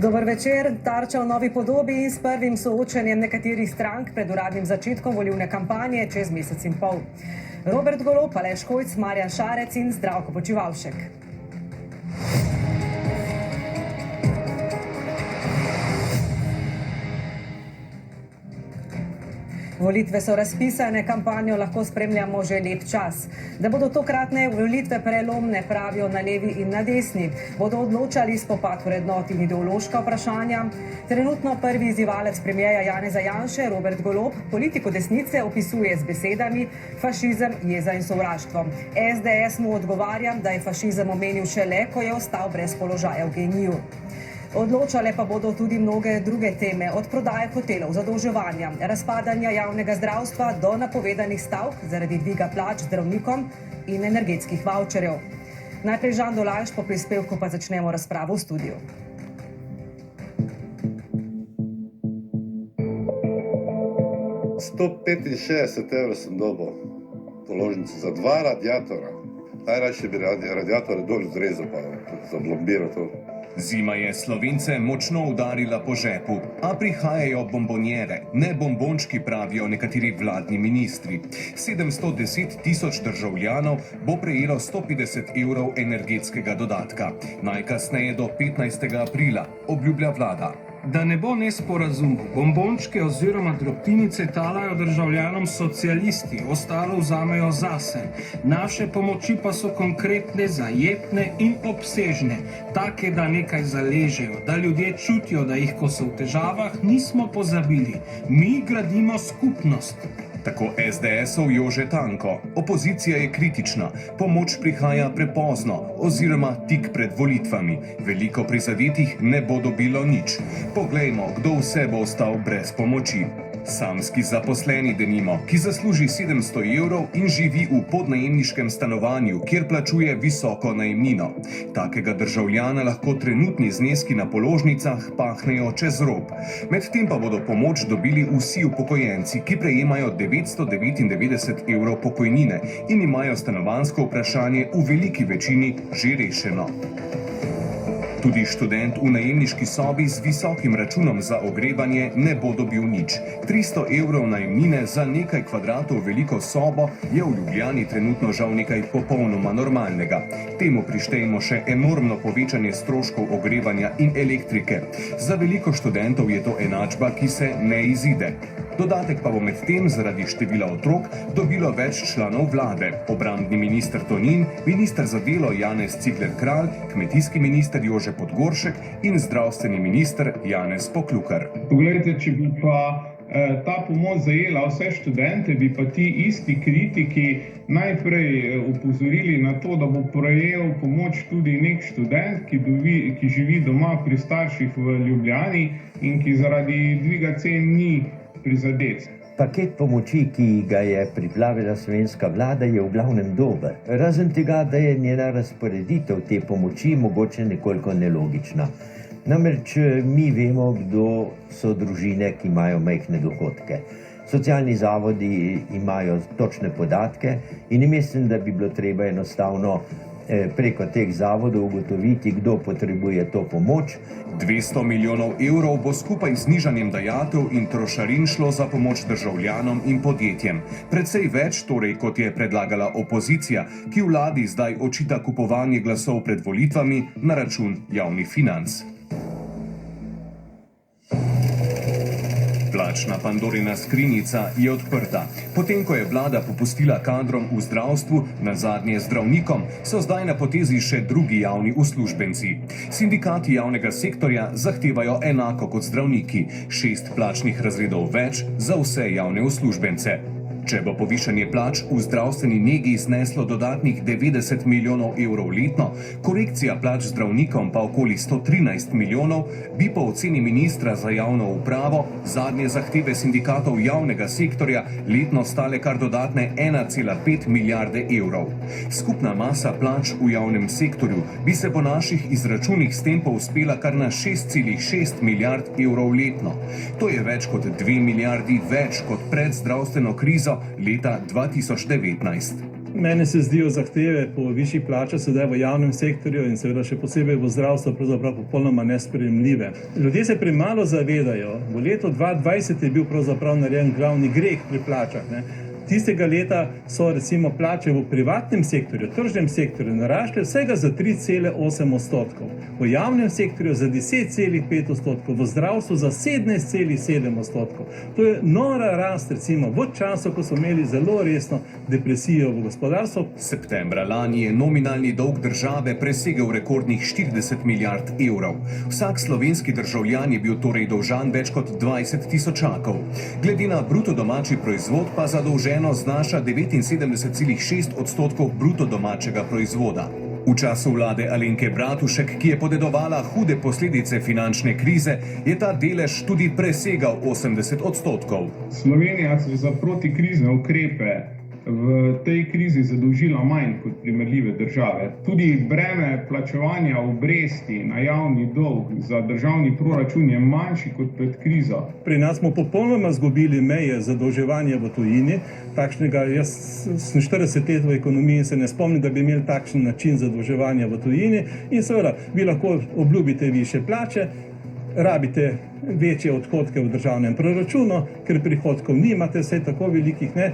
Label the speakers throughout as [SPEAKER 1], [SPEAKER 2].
[SPEAKER 1] Dober večer, Tarča v novi podobi in s prvim soočenjem nekaterih strank pred uradnim začetkom volilne kampanje čez mesec in pol. Robert Golob, Aleš Hojs, Marjan Šarec in Zdravko Počivalšek. Volitve so razpisane, kampanjo lahko spremljamo že lep čas. Da bodo tokratne volitve prelomne, pravijo na levi in na desni. Bodo odločali spopad vrednot in ideološka vprašanja. Trenutno prvi izzivalec premierja Janeza Janše, Robert Golob, politiko desnice opisuje z besedami fašizem, jeza in sovraštvo. SDS mu odgovarja, da je fašizem omenil šele, ko je ostal brez položaja v GEN-I-ju. Odločale pa bodo tudi mnoge druge teme, od prodaje hotelov, zadolževanja, razpadanja javnega zdravstva do napovedanih stavk zaradi dviga plač zdravnikom in energetskih vavčerjev. Najprej Žan Dolajš, po prispevku pa začnemo razpravo v studiu.
[SPEAKER 2] €165 sem dobil položnico za 2 radiatora. Najrajši bi radiatore dol zrezal pa zablombiral to.
[SPEAKER 3] Zima je Slovence močno udarila po žepu, a prihajajo bombonjere, ne bombončki, pravijo nekateri vladni ministri. 710 tisoč državljanov bo prejelo 150 evrov energetskega dodatka, najkasneje do 15. aprila, obljublja vlada.
[SPEAKER 4] Da ne bo nesporazumov, bombončke oziroma drobtinice talajo državljanom socialisti, ostalo vzamejo zase. Naše pomoči pa so konkretne, zajetne in obsežne, take, da nekaj zaležejo, da ljudje čutijo, da jih, ko so v težavah, nismo pozabili. Mi gradimo skupnost.
[SPEAKER 3] Tako SDS-ov Jože Tanko. Opozicija je kritična, pomoč prihaja prepozno oziroma tik pred volitvami. Veliko prizadetih ne bo dobilo nič. Poglejmo, kdo vse bo ostal brez pomoči. Samski zaposleni denimo, ki zasluži 700 evrov in živi v podnajemniškem stanovanju, kjer plačuje visoko najemnino. Takega državljana lahko trenutni zneski na položnicah pahnejo čez rob. Medtem pa bodo pomoč dobili vsi upokojenci, ki prejemajo 999 evrov pokojnine in imajo stanovanjsko vprašanje v veliki večini že rešeno. Tudi študent v najemniški sobi z visokim računom za ogrevanje ne bo dobil nič. 300 evrov najemnine za nekaj kvadratov veliko sobo je v Ljubljani trenutno žal nekaj popolnoma normalnega. Temu prištejemo še enormno povečanje stroškov ogrevanja in elektrike. Za veliko študentov je to enačba, ki se ne izide. Dodatek pa bo medtem zaradi števila otrok dobilo več članov vlade. Obrambni minister Tonin, minister za delo Janez Cigler Kralj, kmetijski minister Jože Podgoršek in zdravstveni minister Janez Poklukar.
[SPEAKER 5] Poglejte, če bi pa ta pomoč zajela vse študente, bi pa ti isti kritiki najprej upozorili na to, da bo prejel pomoč tudi nek študent, ki živi doma pri starših v Ljubljani in ki zaradi dviga cen ni prizadet.
[SPEAKER 6] Paket pomoči, ki ga je pripravila slovenska vlada, je v glavnem dober. Razen tega, da je njena razporeditev te pomoči mogoče nekoliko nelogična. Namreč mi vemo, kdo so družine, ki imajo majhne dohodke. Socialni zavodi imajo točne podatke in mislim, da bi bilo treba enostavno preko teh zavodov ugotoviti, kdo potrebuje to pomoč.
[SPEAKER 3] 200 milijonov evrov bo skupaj z znižanjem dajatev in trošarin šlo za pomoč državljanom in podjetjem. Precej več torej, kot je predlagala opozicija, ki vladi zdaj očita kupovanje glasov pred volitvami na račun javnih financ. Plačna Pandorina skrinjica je odprta. Potem, ko je vlada popustila kadrom v zdravstvu, nazadnje zdravnikom, so zdaj na potezi še drugi javni uslužbenci. Sindikati javnega sektorja zahtevajo enako kot zdravniki, 6 plačnih razredov več za vse javne uslužbence. Če bo povišanje plač v zdravstveni negi zneslo dodatnih 90 milijonov evrov letno, korekcija plač zdravnikom pa okoli 113 milijonov, bi po oceni ministra za javno upravo zadnje zahteve sindikatov javnega sektorja letno stale kar dodatne 1,5 milijarde evrov. Skupna masa plač v javnem sektorju bi se po naših izračunih s tem povzpela kar na 6,6 milijard evrov letno. To je več kot 2 milijardi več kot pred zdravstveno krizo leta 2019.
[SPEAKER 7] Meni se zdijo zahteve po višjih plačah sedaj v javnem sektorju in seveda še posebej v zdravstvu pravzaprav popolnoma nesprejemljive. Ljudje se premalo zavedajo. V letu 2020 je bil pravzaprav narejen glavni greh pri plačah. Tistega leta so recimo plače v privatnem sektorju, tržnem sektorju narašle vsega za 3,8%, v javnem sektorju za 10,5%, v zdravstvu za 17,7%. To je nora rast recimo v času, ko smo imeli zelo resno depresijo v gospodarstvu.
[SPEAKER 3] Septembra lani je nominalni dolg države presegel rekordnih 40 milijard evrov. Vsak slovenski državljan je bil torej dolžan več kot 20 tisočakov. Glede na bruto domači proizvod pa zadolžen znaša 79,6% bruto domačega proizvoda. V času vlade Alenke Bratušek, ki je podedovala hude posledice finančne krize, je ta delež tudi presegal 80%.
[SPEAKER 5] Slovenija se za protikrizne ukrepe v tej krizi zadolžila manj kot primerljive države. Tudi breme plačevanja obresti na javni dolg za državni proračun je manjši kot pred krizo.
[SPEAKER 7] Pri nas smo popolnoma izgubili meje zadolževanja v tujini. Takšnega, jaz sem 40 let v ekonomiji in se ne spomnim, da bi imeli takšen način zadolževanja v tujini. In seveda, vi lahko obljubite više plače, rabite večje odhodke v državnem proračunu, ker prihodkov nimate, vsaj tako velikih ne,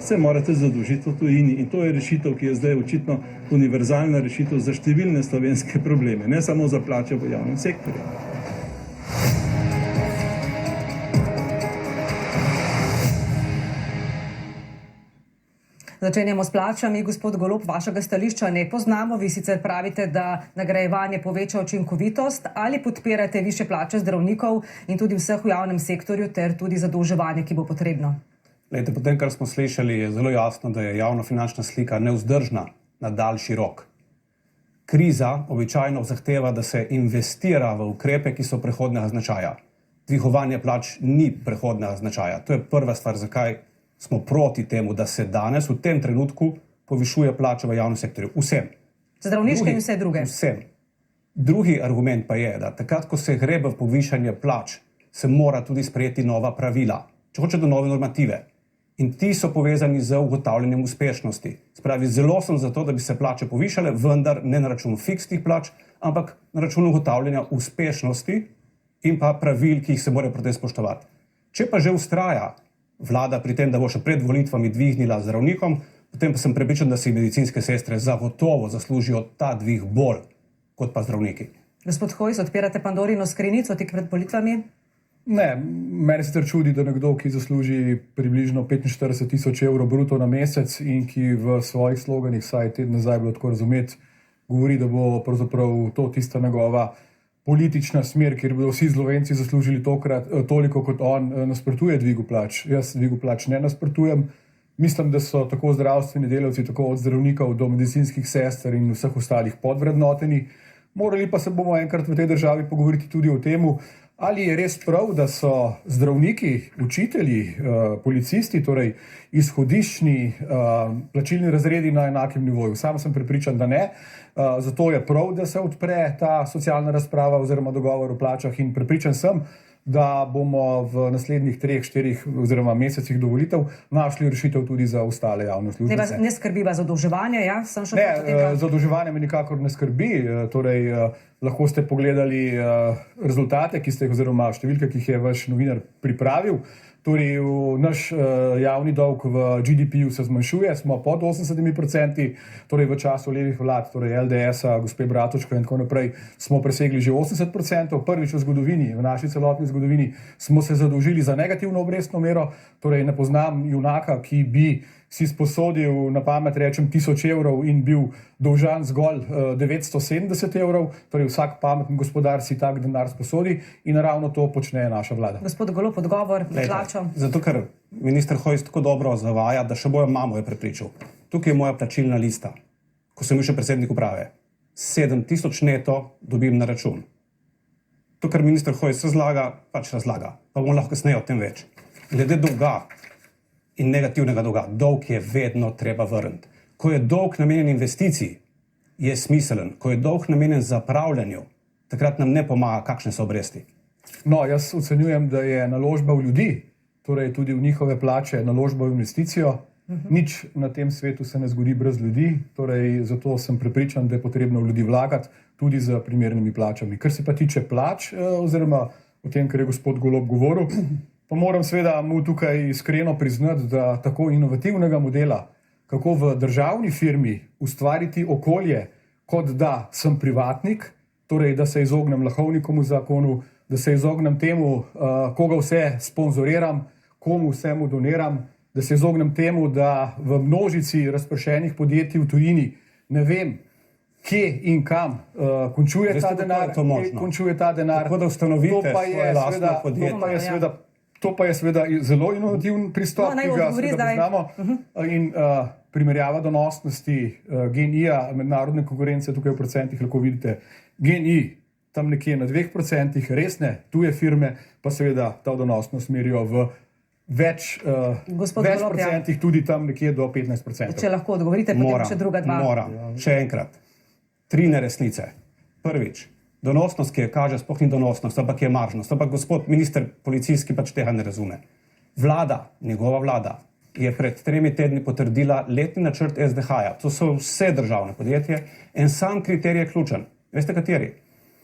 [SPEAKER 7] se morate zadolžiti v tujini. In to je rešitev, ki je zdaj očitno univerzalna rešitev za številne slovenske probleme, ne samo za plače v javnem sektorju.
[SPEAKER 1] Začenjamo s plačami. Gospod Golob, vašega stališča ne poznamo. Vi sicer pravite, da nagrajevanje poveča učinkovitost, ali podpirate više plače zdravnikov in tudi vseh v javnem sektorju ter tudi zadolževanje, ki bo potrebno?
[SPEAKER 8] Lejte, po tem, kar smo slišali, je zelo jasno, da je javnofinančna slika nevzdržna na daljši rok. Kriza običajno zahteva, da se investira v ukrepe, ki so prehodnega značaja. Dvigovanje plač ni prehodnega značaja. To je prva stvar, zakaj smo proti temu, da se danes, v tem trenutku, povišuje plače v javnem sektorju. Vsem.
[SPEAKER 1] Zdravniške in vse druge.
[SPEAKER 8] Vsem. Drugi argument pa je, da takrat, ko se gre v povišanje plač, se mora tudi sprejeti nova pravila. Če hočete nove normative. In ti so povezani z ugotavljanjem uspešnosti. Spravi, zelo sem za to, da bi se plače povišale, vendar ne na račun fiksnih plač, ampak na račun ugotavljanja uspešnosti in pa pravil, ki jih se morajo pri tem spoštovati. Če pa že vztraja vlada pri tem, da bo še pred volitvami dvignila zdravnikom, potem pa sem prepričan, da si medicinske sestre zagotovo zaslužijo ta dvig bolj kot pa zdravniki.
[SPEAKER 1] Gospod Hojs, odpirate Pandorino skrinjico tik pred volitvami?
[SPEAKER 9] Ne, meni sicer čudi, da nekdo, ki zasluži približno 45.000 evrov bruto na mesec in ki v svojih sloganih, saj teden nazaj bilo tako razumeti, govori, da bo pravzaprav to tista njegova politična smer, kjer bodo vsi Slovenci zaslužili toliko kot on, nasprotuje dvigu plač. Jaz dvigu plač ne nasprotujem. Mislim, da so tako zdravstveni delavci, tako od zdravnikov do medicinskih sester in vseh ostalih podvrednoteni. Morali pa se bomo enkrat v tej državi pogovoriti tudi o tem, ali je res prav, da so zdravniki, učitelji, policisti, torej izhodiščni plačilni razredi na enakem nivoju. Sam sem prepričan, da ne. Zato je prav, da se odpre ta socialna razprava oziroma dogovor o plačah in prepričan sem, da bomo v naslednjih 3-4 oziroma mesecih do volitev našli rešitev tudi za ostale javne uslužbence.
[SPEAKER 1] Ne skrbi vas zadolževanje, ja?
[SPEAKER 9] Zadolževanje me nikakor ne skrbi. Torej, lahko ste pogledali rezultate, ki ste jih oziroma številke, ki jih je vaš novinar pripravil. Torej, naš javni dolg v GDP-ju se zmanjšuje, smo pod 80%, torej v času levih vlad, torej LDS-a, gospe Bratuško in tako naprej, smo presegli že 80%. Prvič v zgodovini, v naši celotni zgodovini, smo se zadolžili za negativno obrestno mero, torej ne poznam junaka, ki bi si sposodil, na pamet rečem, 1000 evrov in bil dolžan zgolj 970 evrov, torej vsak pameten gospodar si tak denar sposodi in ravno to počne naša vlada.
[SPEAKER 1] Gospod Golob, odgovor, plačo.
[SPEAKER 8] Zato, ker minister Hojs tako dobro zavaja, da še bojo mamo je prepričal. Tukaj je moja plačilna lista, ko sem bil še predsednik uprave. 7000 neto dobim na račun. To, kar minister Hojs razlaga, pač razlaga. Pa bomo lahko kasneje o tem več. Glede dolga in negativnega dolga. Dolg je vedno treba vrniti. Ko je dolg namenjen investiciji, je smiselen. Ko je dolg namenjen zapravljanju, takrat nam ne pomaga, kakšne so obresti.
[SPEAKER 9] No, jaz ocenjujem, da je naložba v ljudi, torej tudi v njihove plače, naložba v investicijo Nič na tem svetu se ne zgodi brez ljudi, torej zato sem prepričan, da je potrebno v ljudi vlagati tudi z primernimi plačami. Kar se pa tiče plač, oziroma o tem, kar je gospod Golob govoril, pa moram seveda mu tukaj iskreno priznati, da tako inovativnega modela, kako v državni firmi ustvariti okolje, kot da sem privatnik, torej da se izognem lahovnikom v zakonu, da se izognem temu, koga vse sponzoriram, komu vsemu doniram, da se izognem temu, da v množici razpršenih podjetij v tujini ne vem, kje in kam končuje ta denar,
[SPEAKER 8] Tako da ustanovite svoje lastno podjetje.
[SPEAKER 9] To pa je seveda zelo inovativen pristop, ki ga poznamo. In primerjava donosnosti GEN-I-ja, mednarodne konkurence, tukaj v procentih lahko vidite, GEN-I tam nekje na 2%, resne tuje firme pa seveda ta donosnost merijo v več procentih, tudi tam nekje do 15%.
[SPEAKER 1] Če lahko odgovorite, potem še druga dva.
[SPEAKER 8] Moram. Še enkrat. 3 neresnice. Prvič. Donosnost, ki jo kaže, sploh ni donosnost, ampak je maržnost. Ampak gospod minister policijski pač tega ne razume. Vlada, njegova vlada, je pred 3 tedni potrdila letni načrt SDH-ja. To so vse državne podjetje. En sam kriterij je ključen. Veste kateri?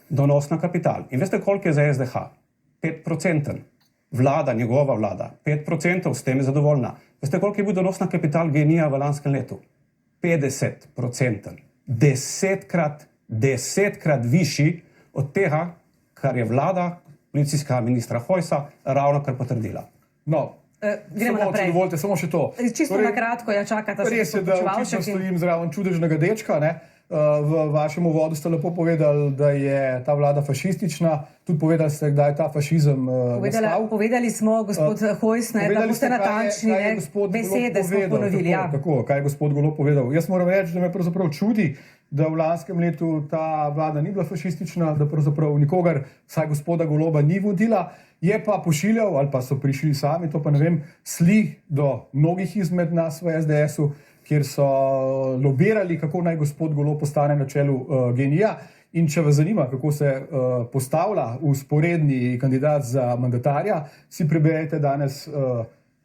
[SPEAKER 8] Donos na kapital. In veste, koliko je za SDH? 5%. Vlada, njegova vlada, 5%, s tem je zadovoljna. Veste, koliko je bil donos na kapital GEN-I-ja v lanskem letu? 50%. 10krat višji od tega, kar je vlada policijskega ministra Hojsa ravno kar potrdila.
[SPEAKER 9] No,
[SPEAKER 1] gremo naprej.
[SPEAKER 9] Dovolite, samo še to.
[SPEAKER 1] Čisto na kratko, čakata se
[SPEAKER 9] res je, da očitno stojim zraven čudežnega dečka, ne? V vašem uvodu ste lepo povedali, da je ta vlada fašistična. Tudi povedali ste, da je ta fašizem nastal.
[SPEAKER 1] Povedali smo, gospod Hojs, da boste natančni, besede smo ponovili.
[SPEAKER 9] Tako, kaj je gospod Golob povedal. Jaz moram reči, da me pravzaprav čudi, da v lanskem letu ta vlada ni bila fašistična, da pravzaprav nikogar, vsaj gospoda Goloba, ni vodila. Je pa pošiljal, ali pa so prišli sami, to pa ne vem, sli do mnogih izmed nas v SDS-u, kjer so lobirali, kako naj gospod Golob postane na čelu GEN-I-ja. In če vas zanima, kako se postavlja vzporedni kandidat za mandatarja, si preberete danes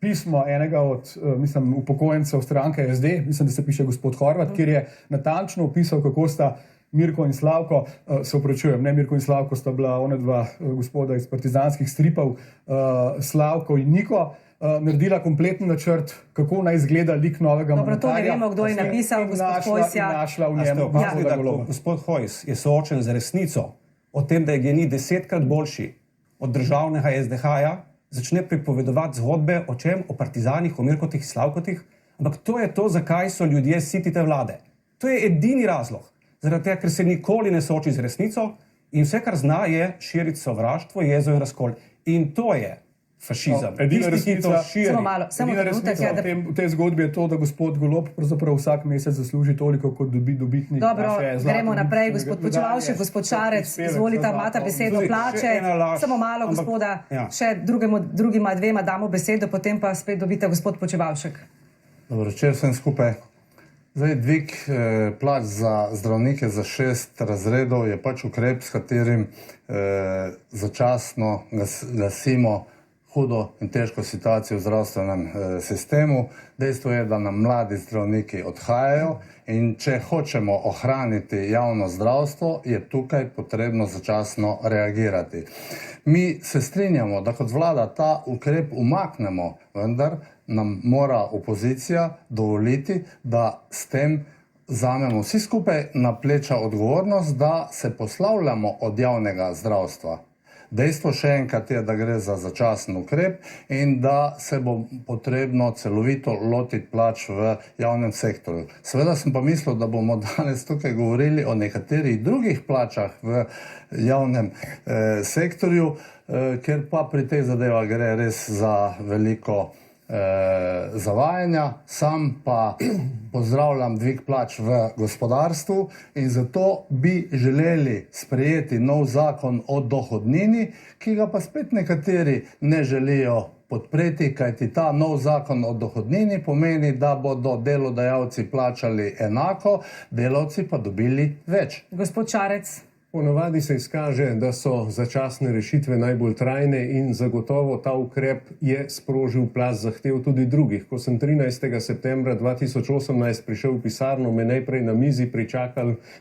[SPEAKER 9] pismo enega od, mislim, upokojencev stranke SD, mislim, da se piše gospod Horvat, kjer je natančno opisal, kako sta Mirko in Slavko, se opravičujem, ne Mirko in Slavko, sta bila ona dva gospoda iz partizanskih stripov, Slavko in Niko, naredila kompleten načrt, kako naj izgleda lik novega mandatarja.
[SPEAKER 1] Dobro, to ne vemo, kdo je napisal, gospod Hojs.
[SPEAKER 9] In našla v njem gospoda Goloba.
[SPEAKER 8] Gospod Hojs je soočen z resnico o tem, da je GEN-I 10krat boljši od državnega SDH-ja, začne pripovedovati zgodbe o čem? O partizanih, o Mirkotih, Slavkotih. Ampak to je to, zakaj so ljudje siti te vlade. To je edini razlog. Zaradi tega, ker se nikoli ne sooči z resnico in vse, kar zna, je širiti sovraštvo, jezo in razkol. In to je fašizem.
[SPEAKER 9] Edina resnica
[SPEAKER 1] v
[SPEAKER 9] tej zgodbi je to, da gospod Golob pravzaprav vsak mesec zasluži toliko, kot dobi dobitnik.
[SPEAKER 1] Dobro, gremo naprej, gospod Počivalšek, gospod Šarec, izvolite, imate besedo, plače. Samo malo, gospoda, še drugima dvema damo besedo, potem pa spet dobite gospod Počivalšek.
[SPEAKER 10] Dobro, če vsem skupaj. Zdaj, dvig plač za zdravnike za 6 razredov je pač ukrep, s katerim začasno gasimo hudo in težko situacijo v zdravstvenem sistemu. Dejstvo je, da nam mladi zdravniki odhajajo in če hočemo ohraniti javno zdravstvo, je tukaj potrebno začasno reagirati. Mi se strinjamo, da kot vlada ta ukrep umaknemo, vendar nam mora opozicija dovoliti, da s tem vzamemo vsi skupaj na pleča odgovornost, da se poslavljamo od javnega zdravstva. Dejstvo še enkrat je, da gre za začasen ukrep in da se bo potrebno celovito lotiti plač v javnem sektorju. Seveda sem pa mislil, da bomo danes tukaj govorili o nekaterih drugih plačah v javnem sektorju, ker pa pri tej zadeva gre res za veliko zavajanja. Sam pa pozdravljam dvig plač v gospodarstvu in zato bi želeli sprejeti nov zakon o dohodnini, ki ga pa spet nekateri ne želijo podpreti, kajti ta nov zakon o dohodnini pomeni, da bodo delodajalci plačali enako, delavci pa dobili več.
[SPEAKER 1] Gospod Šarec.
[SPEAKER 11] Ponavadi se izkaže, da so začasne rešitve najbolj trajne in zagotovo ta ukrep je sprožil plaz zahtev tudi drugih. Ko sem 13. septembra 2018 prišel v pisarno, me najprej na mizi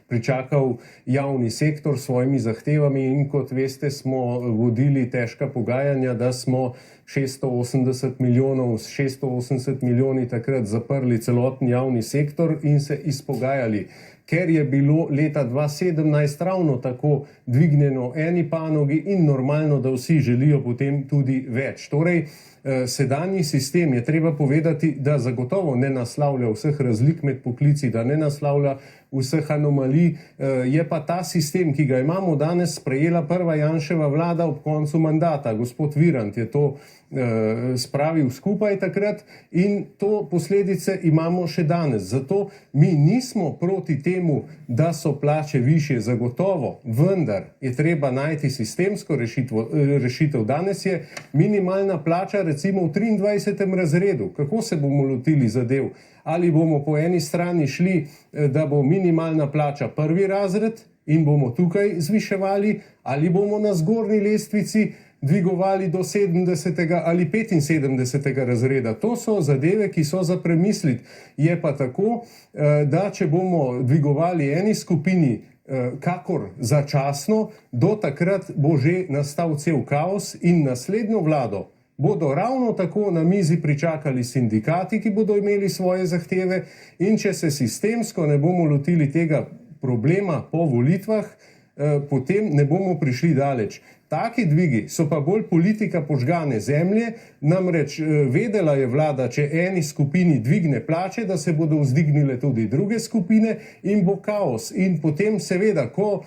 [SPEAKER 11] pričakal javni sektor s svojimi zahtevami in kot veste, smo vodili težka pogajanja, da smo 680 milijoni takrat zaprli celoten javni sektor in se izpogajali. Ker je bilo leta 2017 ravno tako dvignjeno eni panogi in normalno, da vsi želijo potem tudi več. Torej, sedanji sistem je treba povedati, da zagotovo ne naslavlja vseh razlik med poklici, da ne naslavlja vseh anomalij, je pa ta sistem, ki ga imamo danes, sprejela prva Janševa vlada ob koncu mandata. Gospod Virant je to spravil skupaj takrat in to posledice imamo še danes. Zato mi nismo proti temu, da so plače višje, zagotovo, vendar je treba najti sistemsko rešitev. Danes je minimalna plača recimo v 23. razredu. Kako se bomo lotili zadev? Ali bomo po eni strani šli, da bo minimalna plača prvi razred in bomo tukaj zviševali, ali bomo na zgornji lestvici dvigovali do 70. ali 75. razreda. To so zadeve, ki so za premisliti. Je pa tako, da če bomo dvigovali eni skupini kakor začasno, do takrat bo že nastal cel kaos in naslednjo vlado bodo ravno tako na mizi pričakali sindikati, ki bodo imeli svoje zahteve, in če se sistemsko ne bomo lotili tega problema po volitvah, potem ne bomo prišli daleč. Taki dvigi so pa bolj politika požgane zemlje, namreč vedela je vlada, če eni skupini dvigne plače, da se bodo vzdignile tudi druge skupine in bo kaos. In potem seveda, ko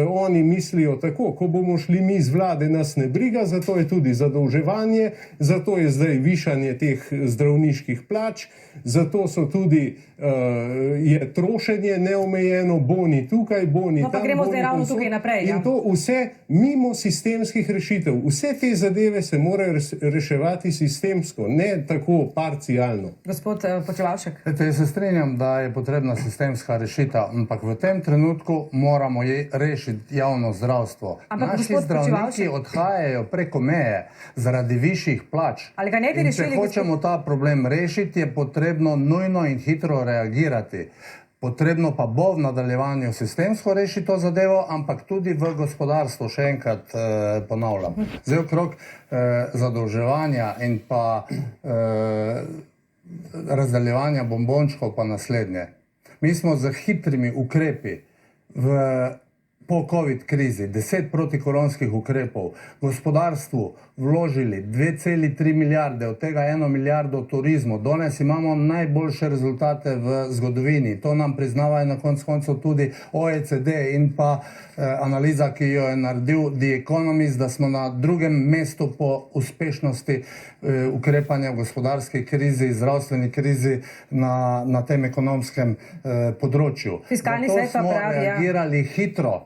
[SPEAKER 11] oni mislijo tako, ko bomo šli mi iz vlade, nas ne briga, zato je tudi zadolževanje, zato je zdaj višanje teh zdravniških plač, zato so tudi je trošenje neomejeno, boni tukaj, boni tam.
[SPEAKER 1] No pa gremo zdaj ravno tukaj naprej.
[SPEAKER 11] In to vse mimo sistemskih rešitev. Vse te zadeve se morajo reševati sistemsko, ne tako parcialno.
[SPEAKER 1] Gospod Počivalšek.
[SPEAKER 10] Jaz se strinjam, da je potrebna sistemska rešitev, ampak v tem trenutku moramo rešiti javno zdravstvo. Naši zdravniki odhajajo preko meje zaradi višjih plač. In če hočemo ta problem rešiti, je potrebno nujno in hitro reagirati. Potrebno pa bo v nadaljevanju sistemsko rešiti to zadevo, ampak tudi v gospodarstvu, še enkrat ponavljam. Zdaj okrog zadolževanja in pa razdaljevanja bombončkov pa naslednje. Mi smo z hitrimi ukrepi po COVID krizi, 10 protikoronskih ukrepov, gospodarstvu vložili 2,3 milijarde, od tega 1 milijardo turizmu. Danes imamo najboljše rezultate v zgodovini. To nam priznavajo na koncu tudi OECD in pa analiza, ki jo je naredil The Economist, da smo na drugem mestu po uspešnosti ukrepanja v gospodarski krizi, zdravstveni krizi na tem ekonomskem področju.
[SPEAKER 1] Fiskalni svet pa pravi,
[SPEAKER 10] smo reagirali hitro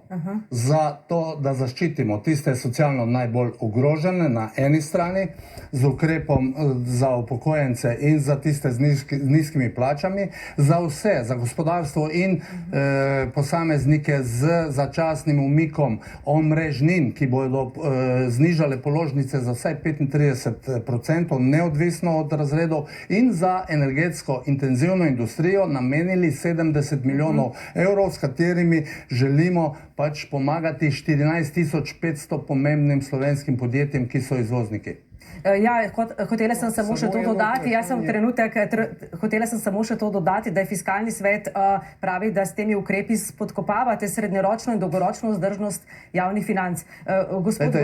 [SPEAKER 10] za to, da zaščitimo tiste socialno najbolj ogrožene na eni strani, z ukrepom za upokojence in za tiste z nizkimi plačami, za vse, za gospodarstvo in posameznike z začasnim umikom omrežnin, ki bodo znižale položnice za vsaj 35%, neodvisno od razredov, in za energetsko intenzivno industrijo namenili 70 milijonov evrov, s katerimi želimo pač pomagati 14.500 pomembnim slovenskim podjetjem, ki so izvozniki.
[SPEAKER 1] Ja, hotela sem samo še to dodati. Hotela sem samo še to dodati, da je Fiskalni svet pravi, da s temi ukrepi spodkopavate srednjeročno in dolgoročno vzdržnost javnih financ.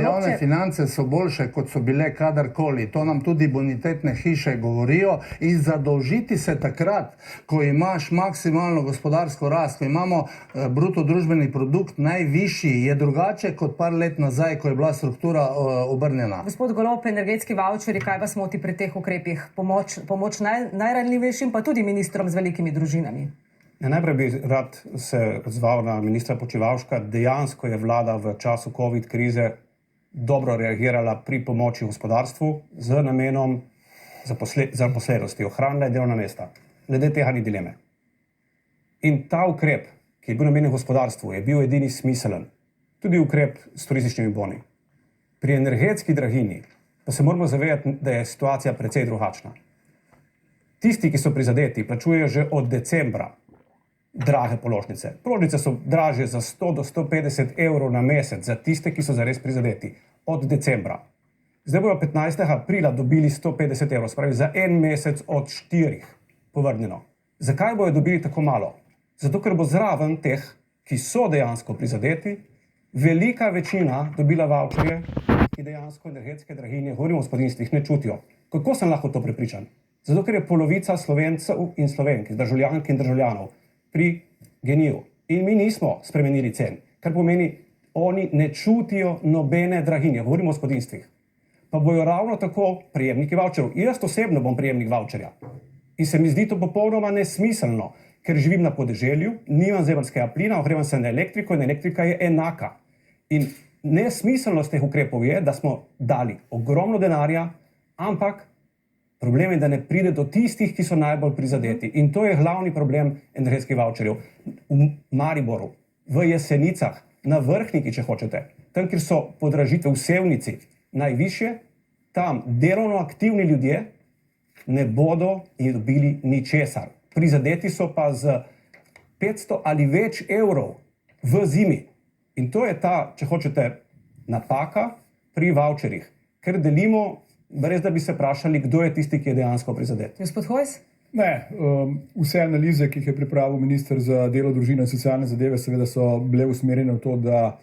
[SPEAKER 10] Javne finance so boljše, kot so bile kadarkoli. To nam tudi bonitetne hiše govorijo. In zadolžiti se takrat, ko imaš maksimalno gospodarsko rast, ko imamo bruto družbeni produkt najvišji, je drugače kot par let nazaj, ko je bila struktura obrnjena.
[SPEAKER 1] Gospod Golob, energetski vaučeri, kaj vas moti pri teh ukrepih? Pomoč najranljivejšim, pa tudi ministrom z velikimi družinami.
[SPEAKER 12] Najprej bi rad se odzval na ministra Počivalška. Dejansko je vlada v času COVID krize dobro reagirala pri pomoči gospodarstvu z namenom zaposlenosti, ohranila je delovna mesta. Glede tega ni dileme. In ta ukrep, ki je bil namenjen gospodarstvu, je bil edini smiselen. tudi ukrep s turističnimi boni. Pri energetski draginji pa se moramo zavedati, da je situacija precej drugačna. Tisti, ki so prizadeti, plačujejo že od decembra drage položnice. Položnice so dražje za 100 do 150 evrov na mesec za tiste, ki so zares prizadeti. Od decembra. Zdaj bojo 15. aprila dobili 150 evrov, spravi za en mesec od 4 povrnjeno. Zakaj bojo dobili tako malo? Zato, ker bo zraven teh, ki so dejansko prizadeti, velika večina dobila vavčerje, ki dejansko energetske draginje, govorimo o gospodinstvih, ne čutijo. Kako sem lahko to prepričan? Zato, ker je polovica Slovencev in Slovenk, državljank in državljanov, pri geniju. In mi nismo spremenili cen, kar pomeni, oni ne čutijo nobene draginje, govorimo o gospodinstvih. Pa bojo ravno tako prejemniki vavčerjev. Jaz osebno bom prejemnik vavčerja. In se mi zdi to popolnoma nesmiselno, ker živim na podeželju, nimam zemeljskega plina, ogrevam se na elektriko in elektrika je enaka. In nesmiselnost teh ukrepov je, da smo dali ogromno denarja, ampak problem je, da ne pride do tistih, ki so najbolj prizadeti. In to je glavni problem energetskih vavčerjev. V Mariboru, v Jesenicah, na Vrhniki, če hočete, tam, kjer so podražitve v Sevnici najvišje, tam delovno aktivni ljudje ne bodo dobili ničesar. Prizadeti so pa z 500 ali več evrov v zimi. In to je ta, če hočete, napaka pri vavčerjih, ker delimo, brez da bi se vprašali, kdo je tisti, ki je dejansko prizadet.
[SPEAKER 1] Gospod Hojs?
[SPEAKER 9] Ne, vse analize, ki jih je pripravil minister za delo, družino in socialne zadeve, seveda so bile usmerjene v to, da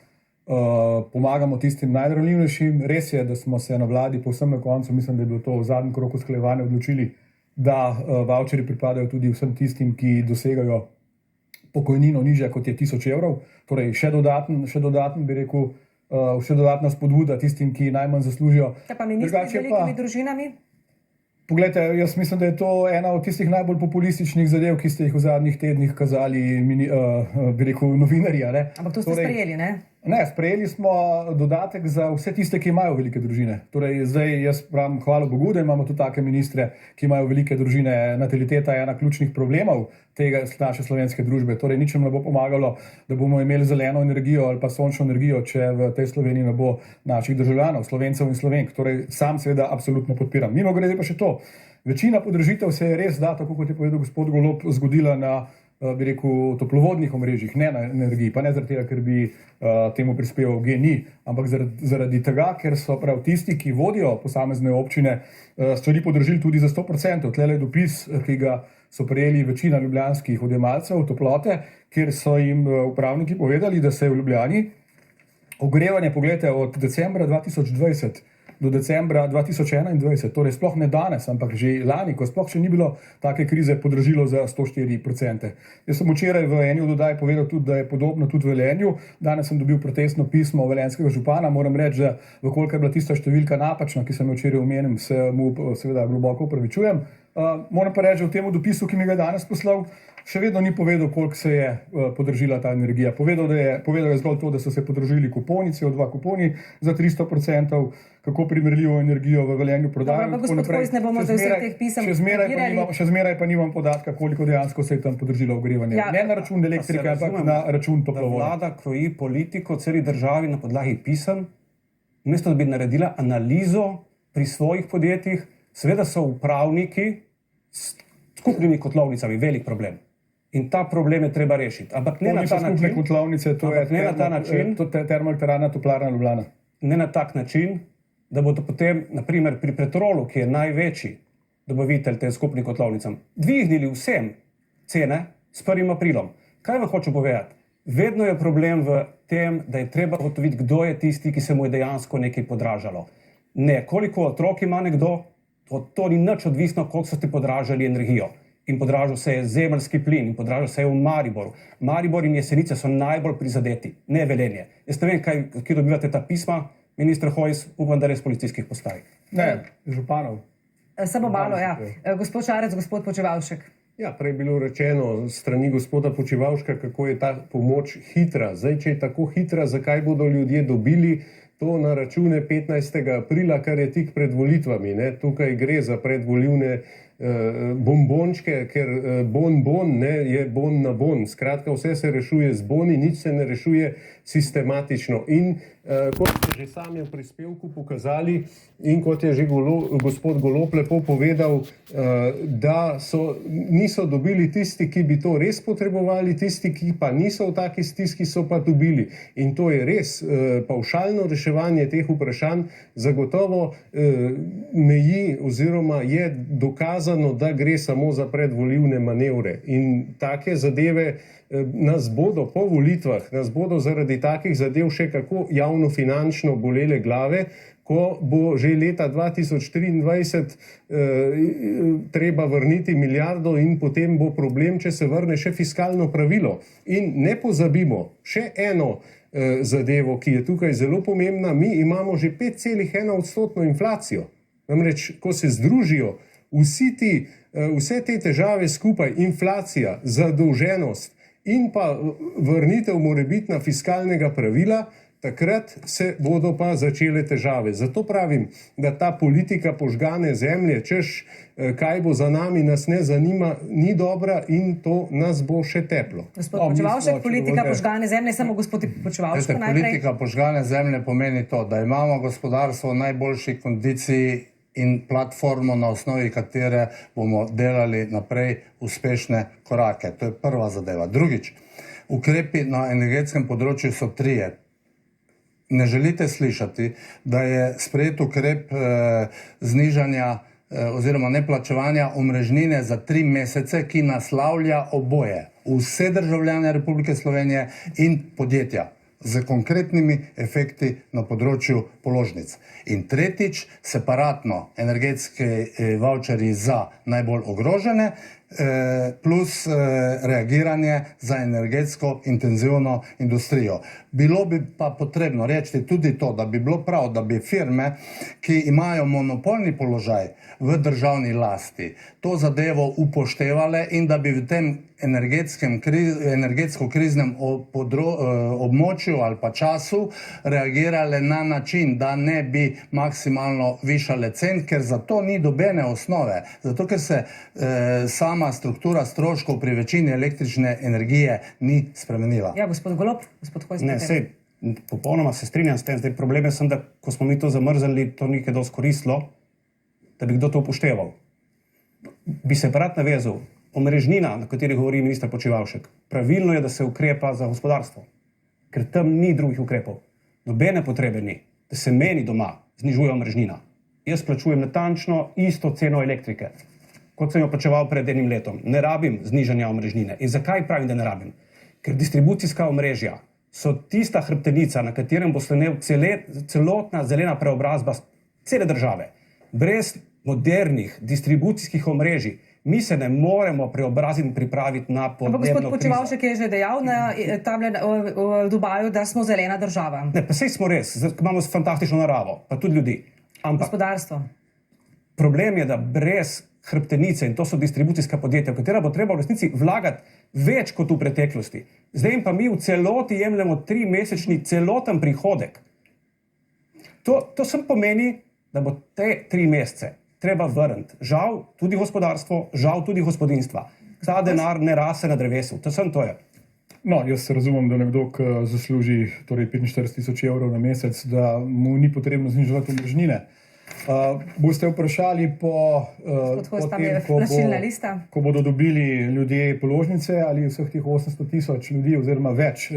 [SPEAKER 9] pomagamo tistim najranljivejšim. Res je, da smo se na vladi povsem na koncu, mislim, da je bilo to v zadnjem krogu usklajevanja, odločili, da vavčerji pripadajo tudi vsem tistim, ki dosegajo pokojnino nižja kot je 1000 evrov. Torej še dodaten bi rekel, še dodatna spodbuda tistim, ki najmanj zaslužijo.
[SPEAKER 1] Kaj pa ministri z velikimi družinami?
[SPEAKER 9] Poglejte, jaz mislim, da je to ena od tistih najbolj populističnih zadev, ki ste jih v zadnjih tednih kazali, bi rekel, novinarji.
[SPEAKER 1] Ampak to ste sprejeli, ne?
[SPEAKER 9] Ne, sprejeli smo dodatek za vse tiste, ki imajo velike družine. Torej, zdaj jaz pravim, hvala Bogu, da imamo tudi take ministre, ki imajo velike družine. Nataliteta je ena ključnih problemov tega naše slovenske družbe. Torej, nič nam ne bo pomagalo, da bomo imeli zeleno energijo ali pa sončno energijo, če v tej Sloveniji ne bo naših državljanov, Slovencev in Slovenk. Torej, sam seveda absolutno podpiram. Mimogrede pa še to. Večina podražitev se je res, da, tako kot je povedal gospod Golob, zgodila na bi rekel, toplovodnih omrežjih, ne na energiji, pa ne zaradi tega, ker bi temu prispeval GEN-I, ampak zaradi tega, ker so prav tisti, ki vodijo posamezne občine, stvari podražili tudi za 100%. Tlele je dopis, ki ga so prejeli večina ljubljanskih odjemalcev toplote, kjer so jim upravniki povedali, da se je v Ljubljani ogrevanje, pogledajte, od decembra 2020 do decembra 2021, torej sploh ne danes, ampak že lani, ko sploh še ni bilo take krize, podražilo za 104%. Jaz sem včeraj v eni od oddaj povedal tudi, da je podobno tudi v Velenju. Danes sem dobil protestno pismo velenjskega župana. Moram reči, da vkolikor je bila tista številka napačna, ki sem jo včeraj omenil, se mu seveda globoko opravičujem. Moram pa reči, v tem dopisu, ki mi ga je danes poslal, še vedno ni povedal, koliko se je podražila ta energija. Povedal je zgolj to, da so se podražili kuponi, CO2 kuponi za 300%, kako primerljivo energijo v Velenju prodajo. Še zmeraj pa nimam podatka, koliko dejansko se je tam podražilo ogrevanje. Ne na račun elektrike, ampak na račun toplovoda.
[SPEAKER 12] Vlada kroji politiko celi državi na podlagi pisem, namesto da bi naredila analizo pri svojih podjetjih. Seveda so upravniki s skupnimi kotlovnicami velik problem. In ta problem je treba rešiti. Ampak ne na ta način,
[SPEAKER 9] kotlovnice, to je termoelektrarna Toplarna Ljubljana.
[SPEAKER 12] Ne na tak način, da bodo potem, naprimer pri Petrolu, ki je največji dobavitelj tem skupnim kotlovnicam, dvignili vsem cene s 1. aprilom. Kaj vam hočem povedati? Vedno je problem v tem, da je treba ugotoviti, kdo je tisti, ki se mu je dejansko nekaj podražalo. Ne, koliko otrok ima nekdo, to ni nič odvisno, koliko so ti podražali energijo. In podražil se je zemeljski plin, in podražil se je v Mariboru. Maribor in Jesenice so najbolj prizadeti, ne Velenje. Jaz ne vem, kje dobivate ta pisma, minister Hojs, upam, da res policijskih postaj.
[SPEAKER 9] Ne, županov.
[SPEAKER 1] Samo malo, ja. Gospod Šarec, gospod Počivalšek.
[SPEAKER 11] Ja, prej je bilo rečeno strani gospoda Počivalška, kako je ta pomoč hitra. Zdaj, če je tako hitra, zakaj bodo ljudje dobili to na račune 15. aprila, kar je tik pred volitvami. Ne? Tukaj gre za predvolilne bombončke, ker bon ne, je bon na bon. Skratka, vse se rešuje z boni, nič se ne rešuje sistematično. In kot ste že sami v prispevku pokazali in kot je že gospod Golob lepo povedal, da niso dobili tisti, ki bi to res potrebovali, tisti, ki pa niso v taki stiski, so pa dobili. In to je res. Pavšalno reševanje teh vprašanj zagotovo meji oziroma je dokazano, da gre samo za predvolilne manevre. In take zadeve nas bodo po volitvah, nas bodo zaradi takih zadev še kako javnofinančno bolele glave, ko bo že leta 2023 treba vrniti milijardo in potem bo problem, če se vrne še fiskalno pravilo. In ne pozabimo še eno zadevo, ki je tukaj zelo pomembna. Mi imamo že 5,1% inflacijo. Namreč, ko se združijo vse te težave skupaj, inflacija, zadolženost in pa vrnitev morebitna fiskalnega pravila, takrat se bodo pa začele težave. Zato pravim, da ta politika požgane zemlje, češ kaj bo za nami, nas ne zanima, ni dobra in to nas bo še teplo.
[SPEAKER 1] Gospod Počivalšek, politika požgane zemlje, samo gospod Počivalšek najprej.
[SPEAKER 10] Politika požgane zemlje pomeni to, da imamo gospodarstvo v najboljši kondiciji in platformo, na osnovi katere bomo delali naprej uspešne korake. To je prva zadeva. Drugič, ukrepi na energetskem področju so trije. Ne želite slišati, da je sprejet ukrep znižanja oziroma neplačevanja omrežnine za 3 mesece, ki naslavlja oboje. Vse državljane Republike Slovenije in podjetja z konkretnimi efekti na področju položnic. In tretjič, separatno energetski vavčerji za najbolj ogrožene plus reagiranje za energetsko intenzivno industrijo. Bilo bi pa potrebno reči tudi to, da bi bilo prav, da bi firme, ki imajo monopolni položaj v državni lasti, to zadevo upoštevale in da bi v tem energetsko kriznem območju ali pa času reagirale na način, da ne bi maksimalno višale cen, ker za to ni dobene osnove. Zato, ker se sama struktura stroškov pri večini električne energije ni spremenila.
[SPEAKER 1] Ja, gospod Golob, gospod Hojs.
[SPEAKER 12] Ne, sej, popolnoma se strinjam s tem. Zdaj, problem je sem, da ko smo mi to zamrznili, to ni kaj dosti koristilo, da bi kdo to upošteval. Bi se pa rad navezal, omrežnina, na kateri govori minister Počivalšek, pravilno je, da se ukrepa za gospodarstvo, ker tam ni drugih ukrepov. Nobene potrebe ni, da se meni doma znižuje omrežnina. Jaz plačujem natančno isto ceno elektrike, kot sem jo plačeval pred enim letom. Ne rabim znižanja omrežnine. In zakaj pravim, da ne rabim? Ker distribucijska omrežja so tista hrbtenica, na katerem bo slenel celotna zelena preobrazba cele države. Brez modernih distribucijskih omrežij mi se ne moremo preobraziti in pripraviti na podnebno krizo.
[SPEAKER 1] Ampak gospod Počivalšek je že dejal tamle v Dubaju, da smo zelena država.
[SPEAKER 12] Ne, pa sej smo res, imamo fantastično naravo, pa tudi ljudi. Ampak
[SPEAKER 1] gospodarstvo.
[SPEAKER 12] Problem je, da brez hrbtenice, in to so distribucijska podjetja, v katera bo treba v resnici vlagati več kot v preteklosti. Zdaj jim pa mi v celoti jemljemo 3-mesečni celoten prihodek. To sem pomeni, da bo te 3 mesece treba vrniti. Žal tudi gospodarstvo, žal tudi gospodinjstva. Ta denar ne rase na drevesu. To je.
[SPEAKER 9] No, jaz razumem, da nekdo, ki zasluži torej 45.000 evrov na mesec, da mu ni potrebno zniževati omrežnine. Boste vprašali po tem, ko bodo dobili ljudje položnice, ali vseh teh 800.000 ljudi oziroma več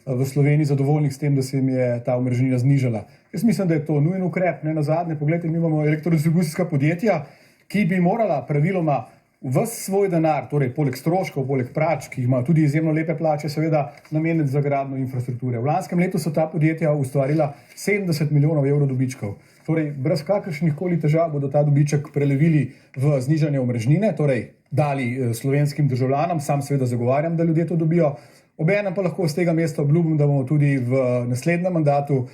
[SPEAKER 9] v Sloveniji zadovoljnih s tem, da se jim je ta omrežnina znižala. Jaz mislim, da je to nujen ukrep. Ne nazadnje, poglejte, mi imamo elektrodistribucijska podjetja, ki bi morala praviloma ves svoj denar, torej poleg stroškov, poleg plač, ki imajo tudi izjemno lepe plače, seveda nameniti za gradnjo infrastrukture. V lanskem letu so ta podjetja ustvarila 70 milijonov evrov dobičkov. Torej, brez kakršnih koli težav bodo ta dobiček prelevili v znižanje omrežnine, torej dali slovenskim državljanom, sam seveda zagovarjam, da ljudje to dobijo. Obenem pa lahko z tega mesta obljubim, da bomo tudi v naslednjem mandatu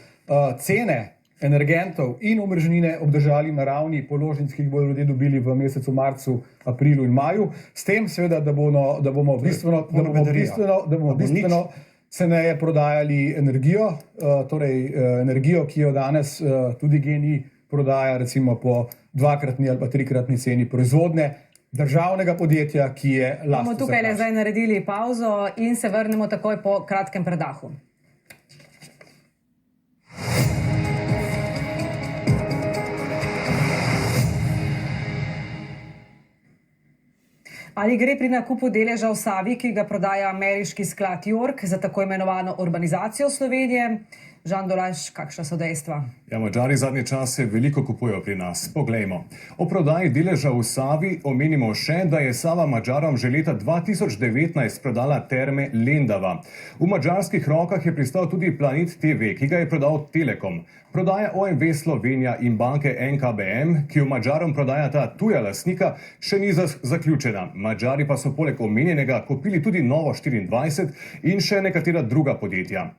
[SPEAKER 9] cene energentov in omrežnine obdržali na ravni položnic, ki jih bodo ljudje dobili v mesecu marcu, aprilu in maju. S tem seveda, da bomo bistveno ceneje prodajali energijo, torej energijo, ki jo danes tudi GEN-I prodaja recimo po dvakratni ali pa trikratni ceni proizvodne državnega podjetja, ki je lastno.
[SPEAKER 1] Bomo tukaj le zdaj naredili pauzo in se vrnemo takoj po kratkem predahu. Ali gre pri nakupu deleža v Savi, ki ga prodaja ameriški sklad York, za tako imenovano urbanizacijo Slovenije? Žan Dolajš, kakšna so dejstva?
[SPEAKER 3] Ja, Madžari zadnje čase veliko kupujejo pri nas. Poglejmo. O prodaji deleža v Savi omenimo še, da je Sava Madžarom že leta 2019 prodala Terme Lendava. V madžarskih rokah je pristal tudi Planet TV, ki ga je prodal Telekom. Prodaja OMV Slovenija in banke NKBM, ki jo Madžarom prodajata tuja lastnika, še ni zaključena. Madžari pa so poleg omenjenega kupili tudi Novo 24 in še nekatera druga podjetja.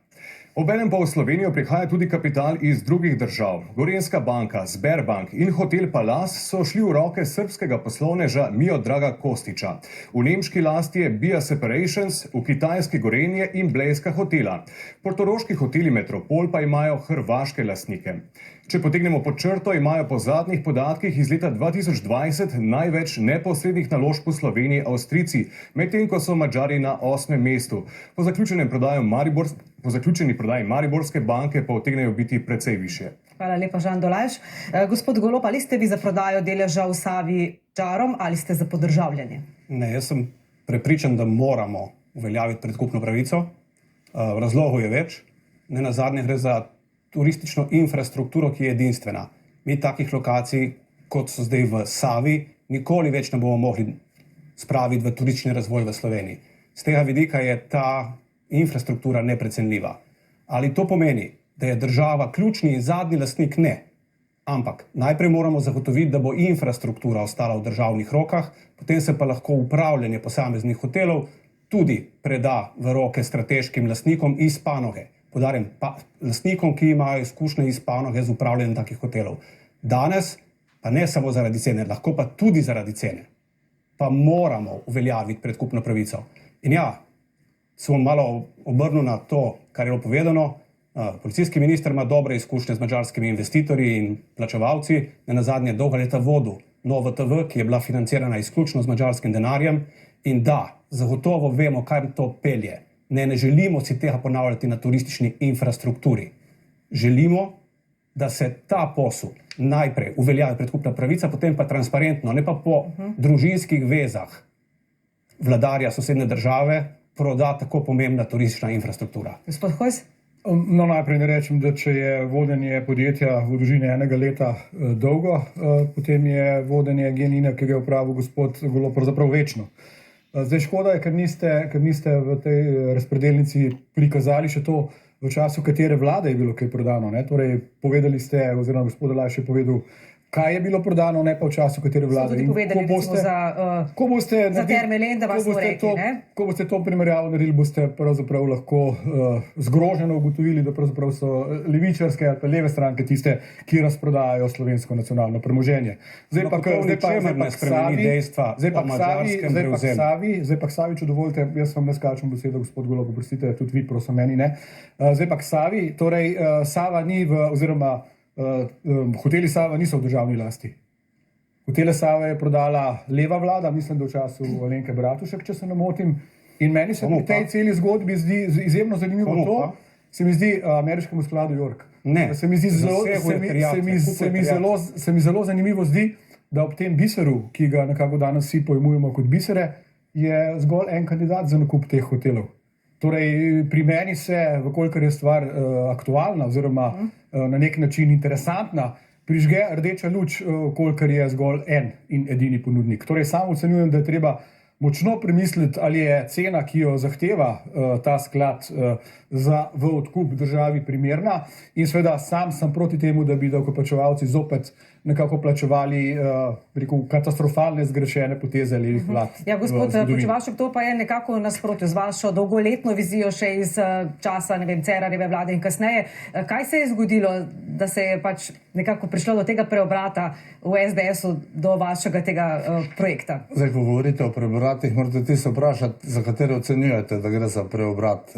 [SPEAKER 3] Obenem pa v Slovenijo prihaja tudi kapital iz drugih držav. Gorenjska banka, Sberbank in Hotel Palace so šli v roke srbskega poslovneža Miodraga Kostića. V nemški lasti je Bia Separations, v kitajski Gorenje in Blejska hotela. Portoroški hoteli Metropol pa imajo hrvaške lastnike. Če potegnemo pod črto, imajo po zadnjih podatkih iz leta 2020 največ neposrednih naložb v Sloveniji Avstrijci, medtem ko so Madžari na 8. mestu. Po zaključeni prodaji Mariborske banke pa utegnejo biti precej više.
[SPEAKER 1] Hvala lepa, Žan Dolajš. Gospod Golob, ali ste vi za prodajo deleža v Savi Madžarom ali ste za podržavljanje?
[SPEAKER 12] Ne, jaz sem prepričan, da moramo uveljaviti predkupno pravico. Razlogov je več. Nenazadnje gre za turistično infrastrukturo, ki je edinstvena. Mi takih lokacij, kot so zdaj v Savi, nikoli več ne bomo mogli spraviti v turistični razvoj v Sloveniji. Z tega vidika je ta infrastruktura neprecenljiva. Ali to pomeni, da je država ključni in zadnji lastnik? Ne. Ampak najprej moramo zagotoviti, da bo infrastruktura ostala v državnih rokah, potem se pa lahko upravljanje posameznih hotelov tudi preda v roke strateškim lastnikom iz panoge. Podarjam, lastnikom, ki imajo izkušnje iz panoge z upravljanjem takih hotelov. Danes, pa ne samo zaradi cene, lahko pa tudi zaradi cene, pa moramo uveljaviti predkupno pravico. In ja, se bom malo obrnil na to, kar je bilo povedano. Policijski minister ima dobre izkušnje z madžarskimi investitorji in plačevalci, nenazadnje dolga leta vodil Novo TV, ki je bila financirana izključno z madžarskim denarjem. In da, zagotovo vemo, kaj to pelje. Ne želimo si tega ponavljati na turistični infrastrukturi. Želimo, da se ta posel najprej uveljavi predkupna pravica, potem pa transparentno, ne pa po družinskih vezah vladarja sosednje države proda tako pomembna turistična infrastruktura.
[SPEAKER 1] Gospod Hojs?
[SPEAKER 9] No, najprej ne rečem, da če je vodenje podjetja v dolžini enega leta dolgo, potem je vodenje GEN-I, ki ga je opravil gospod Golob, pravzaprav večno. Zdaj škoda je, ker niste v tej razpredelnici prikazali še to, v času katere vlade je bilo kaj prodano. Torej, povedali ste, oziroma gospod Dolajš je povedal, kaj je bilo prodano, ne pa v času katere vlade.
[SPEAKER 1] Tudi povedali, za Terme Lendava smo rekli, ne?
[SPEAKER 9] Ko boste to primerjavo naredili, boste pravzaprav lahko zgroženo ugotovili, da pravzaprav so levičarske ali pa leve stranke tiste, ki razprodajajo slovensko nacionalno premoženje. Zdaj pa k Savi, če dovolite, jaz vam ne skačem besedo, gospod Golob, oprostite, tudi vi, prosim, meni ne. Zdaj pa k Savi, torej Sava ni oziroma hoteli Sava niso v državni lasti. Hotele Sava je prodala leva vlada, mislim, da v času Alenke Bratušek, če se ne motim. In meni se pri tej celi zgodbi zdi izjemno zanimivo to, se mi zdi ameriškemu skladu York.
[SPEAKER 12] Ne.
[SPEAKER 9] Se mi zelo zanimivo zdi, da ob tem biseru, ki ga nekako danes vsi pojmujemo kot bisere, je zgolj en kandidat za nakup teh hotelov. Torej, pri meni se, vkolikor je stvar aktualna oziroma na nek način interesantna, prižge rdeča luč, kolikor je zgolj en in edini ponudnik. Torej, sam ocenjujem, da je treba močno premisliti, ali je cena, ki jo zahteva ta sklad v odkup državi primerna. In seveda sam sem proti temu, da bi davkoplačevalci zopet nekako plačevali katastrofalne zgrešene poteze levih vlad.
[SPEAKER 1] Ja, gospod Počivalšek, to pa je nekako nasprotju z vašo dolgoletno vizijo še iz časa, ne vem, Cerarjeve vlade in kasneje. Kaj se je zgodilo, da se je pač nekako prišlo do tega preobrata v SDS-u do vašega tega projekta?
[SPEAKER 10] Zdaj, ko govorite o preobratih, morate ti se vprašati, za katere ocenjujete, da gre za preobrat.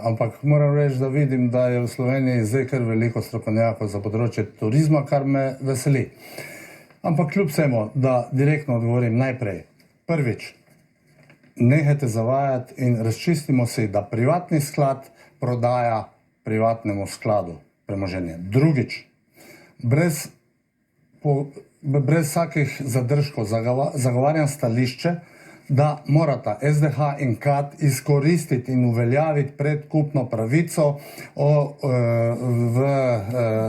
[SPEAKER 10] Ampak moram reči, da vidim, da je v Sloveniji zdaj kar veliko strokovnjakov za področje turizma, kar me veseli. Ampak kljub vsemu, da direktno odgovorim najprej. Prvič, nehajte zavajati in razčistimo si, da privatni sklad prodaja privatnemu skladu premoženje. Drugič, brez vsakih zadržkov zagovarjam stališče, da morata SDH in KAD izkoristiti in uveljaviti predkupno pravico v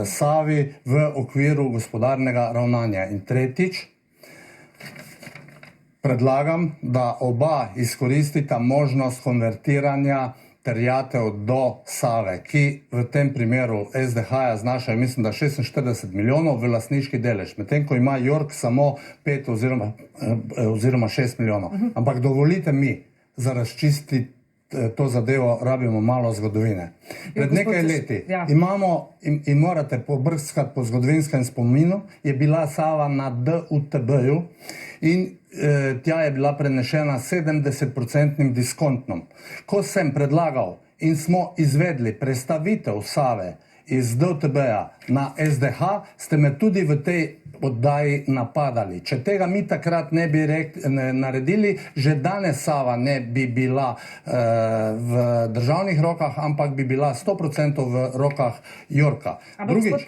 [SPEAKER 10] Savi v okviru gospodarnega ravnanja. In tretjič, predlagam, da oba izkoristita možnost konvertiranja terjatev do Save, ki v tem primeru SDH-ja znašajo, mislim, da 46 milijonov v lastniški delež, medtem ko ima York samo 5 oziroma 6 milijonov. Ampak dovolite mi, za razčistiti to zadevo rabimo malo zgodovine. Pred nekaj leti imamo in morate pobrskati po zgodovinskem spominu, je bila Sava na DUTB-ju in tja je bila prenešena 70% diskontnom. Ko sem predlagal in smo izvedli prestavitev Save iz DUTB-ja na SDH, ste me tudi v tej oddaji napadali. Če tega mi takrat ne bi naredili, že danes Sava ne bi bila v državnih rokah, ampak bi bila 100% v rokah Yorka.
[SPEAKER 1] Drugič,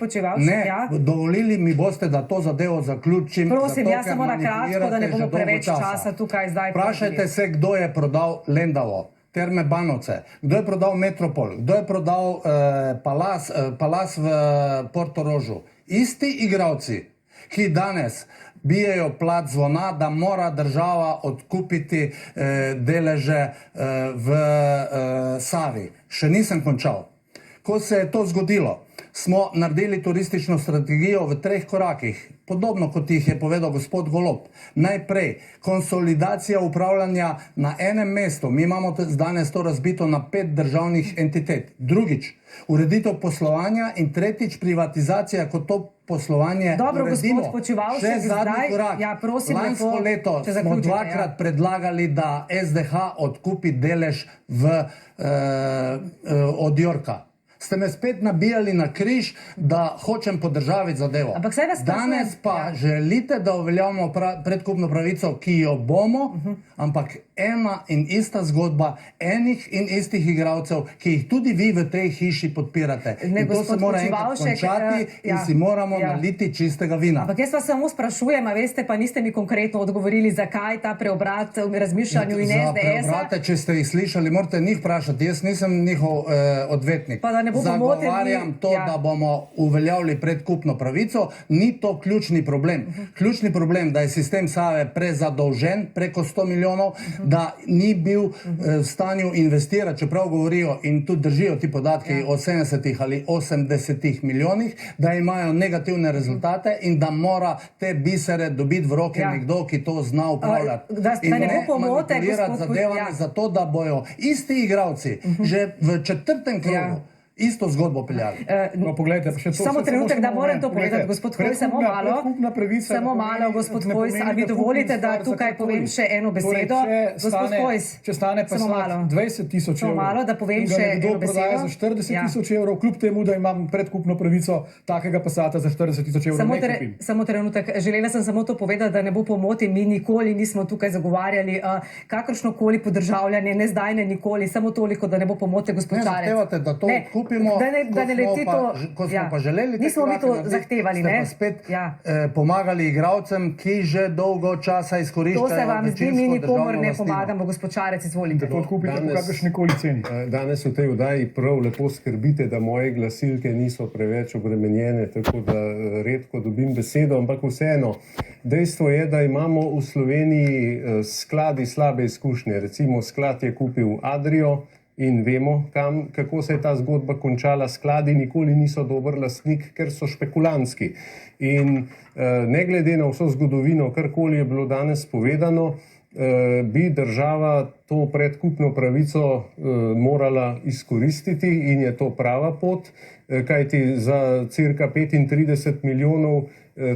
[SPEAKER 10] dovolili mi boste, da to zadevo zaključim.
[SPEAKER 1] Prosim, jaz samo na kratko, da ne bomo preveč časa tukaj zdaj.
[SPEAKER 10] Vprašajte se, kdo je prodal Lendavo, Terme Banovce, kdo je prodal Metropol, kdo je prodal Palas v Portorožu. Isti igravci, ki danes bijejo plat zvona, da mora država odkupiti deleže v Savi. Še nisem končal. Ko se je to zgodilo, smo naredili turistično strategijo v 3 korakih, podobno kot jih je povedal gospod Golob. Najprej konsolidacija upravljanja na enem mestu. Mi imamo danes to razbito na 5 državnih entitet. Drugič, ureditev poslovanja in tretjič, privatizacija, kot to poslovanje uredimo. Še zadnji korak. Lansko leto smo 2-krat predlagali, da SDH odkupi delež od Yorka. Ste me spet nabijali na križ, da hočem podržaviti zadevo. Danes pa želite, da uveljavimo predkupno pravico, ki jo bomo, ampak ena in ista zgodba enih in istih igralcev, ki jih tudi vi v tej hiši podpirate. In to se mora enkrat končati in si moramo naliti čistega vina.
[SPEAKER 1] Ampak jaz vas samo sprašujem, a veste, pa niste mi konkretno odgovorili, zakaj ta preobrat v razmišljanju in SDS-a.
[SPEAKER 10] Za preobrate, če ste jih slišali, morate njih vprašati. Jaz nisem njihov odvetnik. Zagovarjam to, da bomo uveljavili predkupno pravico, ni to ključni problem. Ključni problem, da je sistem Save prezadolžen preko 100 milijonov, da ni bil v stanju investirati, čeprav govorijo in tudi držijo ti podatki o 70 ali 80 milijonih, da imajo negativne rezultate in da mora te bisere dobiti v roke nekdo, ki to zna upravljati. In ne manipulirati zadevami za to, da bojo isti igralci že v 4. krogu isto zgodbo peljali.
[SPEAKER 9] No, poglejte, še to.
[SPEAKER 1] Samo trenutek, da moram to povedati, gospod Hojs, samo malo. Samo malo, gospod Hojs, a mi dovolite, da tukaj povem še eno besedo? Gospod Hojs,
[SPEAKER 9] če stane pa 20 tisoč evrov,
[SPEAKER 1] malo, da povem še eno besedo.
[SPEAKER 9] Prodaja za 40 tisoč evrov, kljub temu, da imam predkupno pravico takega pasata za 40 tisoč evrov ne kupim.
[SPEAKER 1] Samo trenutek, želela sem samo to povedati, da ne bo pomote, mi nikoli nismo tukaj zagovarjali kakršnokoli podržavljanje, ne zdaj, ne nikoli, samo toliko, da ne bo pomote, gospod Šarec.
[SPEAKER 10] Ne zahtevate, da to odkupimo, ko smo pa želeli te korake narediti, ste pa spet pomagali igralcem, ki že dolgo časa izkoriščajo
[SPEAKER 1] večinsko državno lastnino. To se vam zdi, mi nikomor ne pomagamo, gospod Šarec, izvolite.
[SPEAKER 9] To odkupite po kakršnikoli ceni.
[SPEAKER 11] Danes v tej oddaji prav lepo skrbite, da moje glasilke niso preveč obremenjene, tako da redko dobim besedo, ampak vseeno. Dejstvo je, da imamo v Sloveniji skladi slabe izkušnje. Recimo sklad je kupil Adrio, in vemo, kako se je ta zgodba končala. Skladi nikoli niso dober lastnik, ker so špekulantski. In ne glede na vso zgodovino, karkoli je bilo danes povedano, bi država to predkupno pravico morala izkoristiti in je to prava pot, kajti za cirka 35 milijonov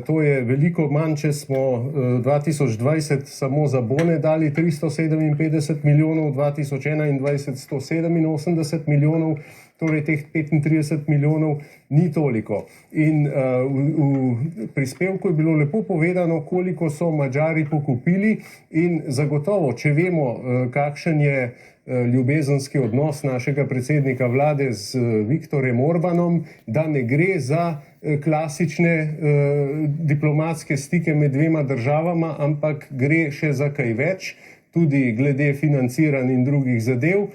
[SPEAKER 11] to je veliko manj, če smo 2020 samo za bone dali 357 milijonov, 2021 187 milijonov, torej teh 35 milijonov ni toliko. In v prispevku je bilo lepo povedano, koliko so Madžari pokupili in zagotovo, če vemo, kakšen je ljubezenski odnos našega predsednika vlade z Viktorjem Orbanom, da ne gre za klasične diplomatske stike med dvema državama, ampak gre še za kaj več, tudi glede financiranj in drugih zadev,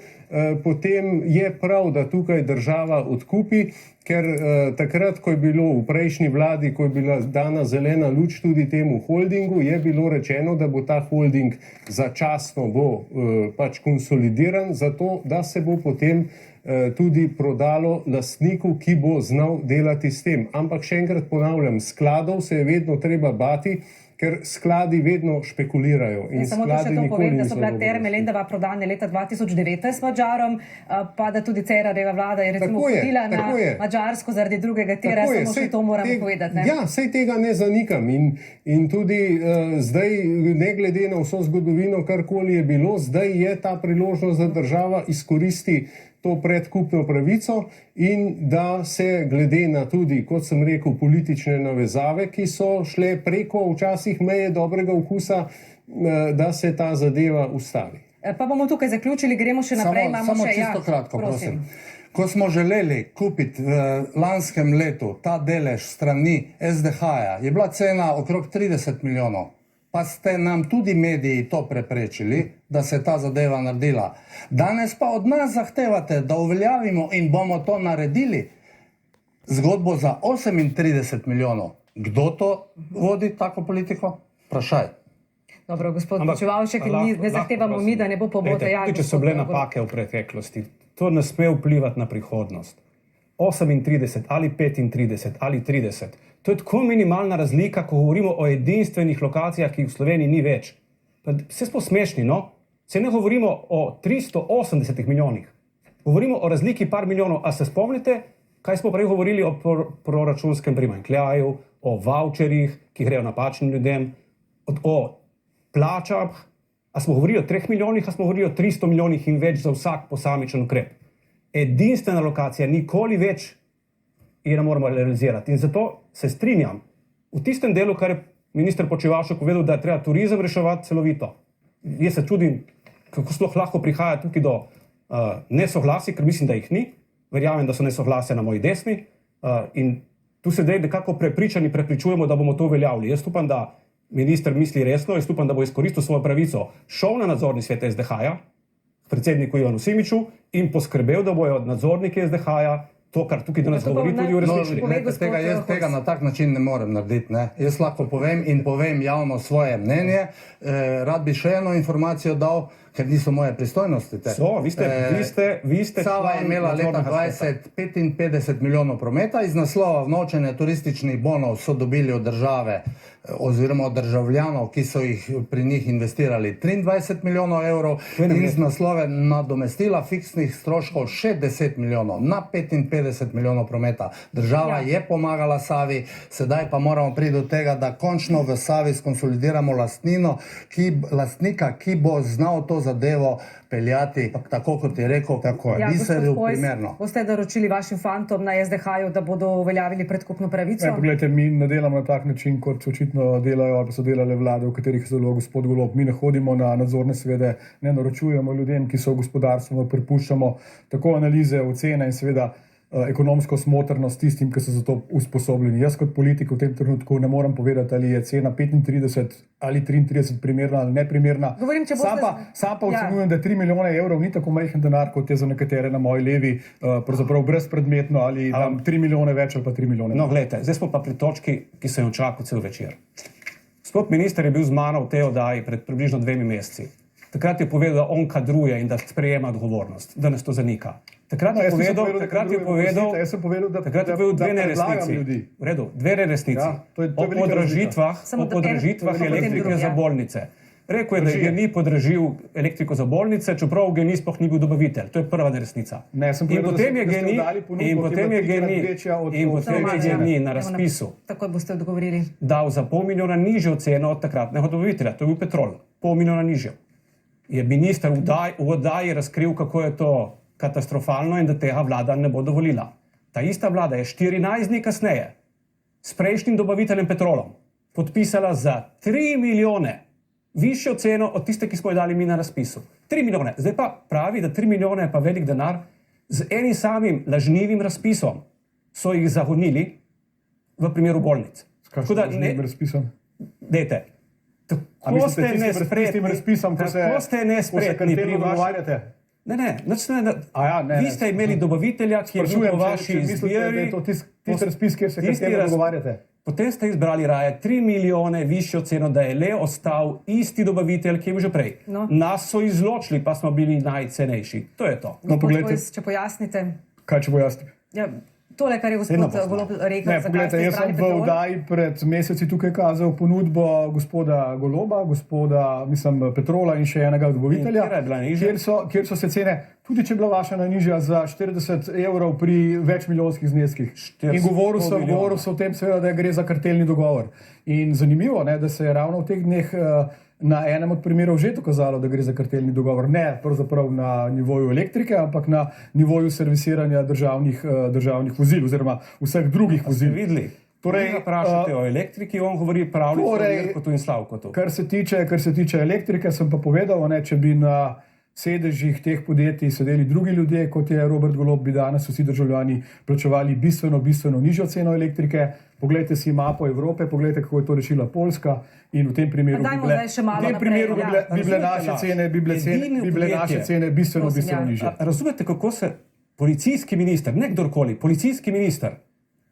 [SPEAKER 11] potem je prav, da tukaj država odkupi, ker takrat, ko je bilo v prejšnji vladi, ko je bila dana zelena luč tudi temu holdingu, je bilo rečeno, da bo ta holding začasno pač konsolidiran, zato da se bo potem tudi prodalo lastniku, ki bo znal delati s tem. Ampak še enkrat ponavljam, skladov se je vedno treba bati, ker skladi vedno špekulirajo. In
[SPEAKER 1] samo to še to povem, da so bila Terme Lendava prodane leta 2019 Madžarom, pa da tudi Cerarjeva vlada je recimo hodila na Madžarsko zaradi drugega tira, samo še to moramo povedati. Ne?
[SPEAKER 11] Ja, sej tega ne zanikam in tudi zdaj, ne glede na vso zgodovino, karkoli je bilo, zdaj je ta priložnost, da država izkoristi to predkupno pravico in da se glede na tudi, kot sem rekel, politične navezave, ki so šle preko včasih meje dobrega okusa, da se ta zadeva ustavi.
[SPEAKER 1] Pa bomo tukaj zaključili, gremo še naprej.
[SPEAKER 10] Samo čisto kratko, prosim. Ko smo želeli kupiti v lanskem letu ta delež strani SDH-ja, je bila cena okrog 30 milijonov. Pa ste nam tudi mediji to preprečili, da se ta zadeva naredila. Danes pa od nas zahtevate, da uveljavimo in bomo to naredili. Zgodbo za 38 milijonov. Kdo to vodi, tako politiko? Vprašaj.
[SPEAKER 1] Dobro, gospod Počivalšek, ne zahtevamo mi, da ne bo pobote.
[SPEAKER 12] Če so bile napake v preteklosti, to ne sme vplivati na prihodnost. 38 ali 35 ali 30. To je tako minimalna razlika, ko govorimo o edinstvenih lokacijah, ki jih v Sloveniji ni več. Vse smo smešni, no? Se ne govorimo o 380 milijonih. Govorimo o razliki par milijonov. A se spomnite, kaj smo prej govorili o proračunskem primanjkljaju, o voucherjih, ki grejo napačnim ljudem, o plačah? A smo govorili o 3 milijonih, a smo govorili o 300 milijonih in več za vsak posamičen ukrep? Edinstvena lokacija nikoli več je ne moramo realizirati. In zato se strinjam v tistem delu, kar je minister Počivalšek povedal, da je treba turizem reševati celovito. Jaz se čudim, kako sploh lahko prihaja tukaj do nesoglasij, ker mislim, da jih ni. Verjamem, da so nesoglasja na moji desni. In tu se nekako prepričujemo, da bomo to uveljavili. Jaz upam, da minister misli resno, jaz upam, da bo izkoristil svojo pravico, šel na nadzorni svet SDH-ja, predsedniku Ivanu Simiču in poskrbel, da bojo nadzorniki SDH-ja to, kar tukaj danes govori, tudi uresničili.
[SPEAKER 10] Jaz tega na tak način ne morem narediti. Ne? Jaz lahko povem javno svoje mnenje. Rad bi še eno informacijo dal, ker niso moje pristojnosti.
[SPEAKER 12] Vi ste
[SPEAKER 10] Sava je imela leta 20 55 milijonov prometa, iz naslova vnovčenja turističnih bonov so dobili od države oziroma od državljanov, ki so jih pri njih investirali 23 milijonov evrov in iz naslove nadomestila fiksnih stroškov še 10 milijonov na 55 milijonov prometa. Država je pomagala Savi, sedaj pa moramo priti do tega, da končno v Savi skonsolidiramo lastnika, ki bo znal to zadevo peljati, tako kot je rekel, biserju primerno.
[SPEAKER 1] Boste naročili vašim fantom na SDH-ju, da bodo uveljavili predkupno pravico?
[SPEAKER 9] Poglejte, mi ne delamo na tak način, kot očitno delajo ali pa so delale vlade, v katerih je zelo gospod Golob. Mi ne hodimo na nadzorne svete, ne naročujemo ljudem, ki so v gospodarstvu, prepuščamo tako analize, ocene in seveda ekonomsko smotrnost tistim, ki so za to usposobljeni. Jaz kot politik v tem trenutku ne morem povedati, ali je cena 35 ali 33 primerna ali neprimerna. Sam pa ocenjujem, da 3 milijone evrov ni tako majhen denar, kot je za nekatere na moji levi, pravzaprav brezpredmetno, ali 3 milijone več ali pa 3 milijone.
[SPEAKER 12] No, gledajte, zdaj smo pa pri točki, ki sem jo čakal cel večer. Gospod minister je bil z mano v tej oddaji pred približno 2 meseci. Takrat je povedal, da on kadruje in da sprejema odgovornost. Danes to zanika. Takrat je povedal dve neresnici. V redu, dve neresnici. O podražitvah elektrike za bolnice. Rekel je, da je GEN-I podražil elektriko za bolnice, čeprav GEN-I sploh ni bil dobavitelj. To je prva neresnica.
[SPEAKER 9] Ne, sem povedal,
[SPEAKER 12] in potem je GEN-I na razpisu
[SPEAKER 1] Takoj boste odgovorili.
[SPEAKER 12] dal za $500 milijona nižjo ceno od takratnega dobavitelja. To je bil Petrol. $500 milijona nižjo. Je minister v oddaji razkril, kako je to katastrofalno in da tega vlada ne bo dovolila. Ta ista vlada je 14 dni kasneje s prejšnjim dobaviteljem Petrolom podpisala za 3 milijone višjo ceno od tiste, ki smo jo dali mi na razpisu. 3 milijone. Zdaj pa pravi, da 3 milijone je pa velik denar. Z enim samim lažnivim razpisom so jih zagonili v primeru bolnic.
[SPEAKER 9] Tako da ne razpisom.
[SPEAKER 12] Dajte. Tako ste nespretni pri
[SPEAKER 9] dogovarjate.
[SPEAKER 12] Ne, vi ste imeli dobavitelja, ki je bil po vaši izbiri.
[SPEAKER 9] Tisti razpis, kjer se kartelno dogovarjate.
[SPEAKER 12] Potem ste izbrali raje 3 milijone višjo ceno, da je le ostal isti dobavitelj, ki je bil že prej.
[SPEAKER 1] No.
[SPEAKER 12] Nas so izločili, pa smo bili najcenejši. To je to.
[SPEAKER 1] Če pojasnite.
[SPEAKER 9] Kaj če pojasnim?
[SPEAKER 1] Ja, tole, kar je gospod Golob rekel, zakaj ste
[SPEAKER 9] jaz sem
[SPEAKER 1] izbrali
[SPEAKER 9] v
[SPEAKER 1] Petrol.
[SPEAKER 9] oddaji pred meseci tukaj kazal ponudbo gospoda Goloba, Petrola in še enega dobavitelja, kjer so se cene, tudi če je bila vaša najnižja, za 40 evrov pri večmilijonskih zneskih. In govoril so o tem, seveda, da gre za kartelni dogovor. In zanimivo, da se je ravno v teh dneh na enem od primerov že dokazalo, da gre za kartelni dogovor. Ne pravzaprav na nivoju elektrike, ampak na nivoju servisiranja državnih vozil oziroma vseh drugih vozil.
[SPEAKER 12] Ste videli? Torej, vprašate o elektriki, on govori pravljico o Mirkotu in Slavkotu.
[SPEAKER 9] Kar se tiče elektrike, sem pa povedal, če bi na sedežih teh podjetij sedeli drugi ljudje, kot je Robert Golob, bi danes vsi državljani plačevali bistveno nižjo ceno elektrike. Poglejte si mapo Evrope, poglejte, kako je to rešila Poljska in v tem primeru bi bile naše cene bistveno nižje.
[SPEAKER 12] Razumete, kako se policijski minister, ne kdorkoli, policijski minister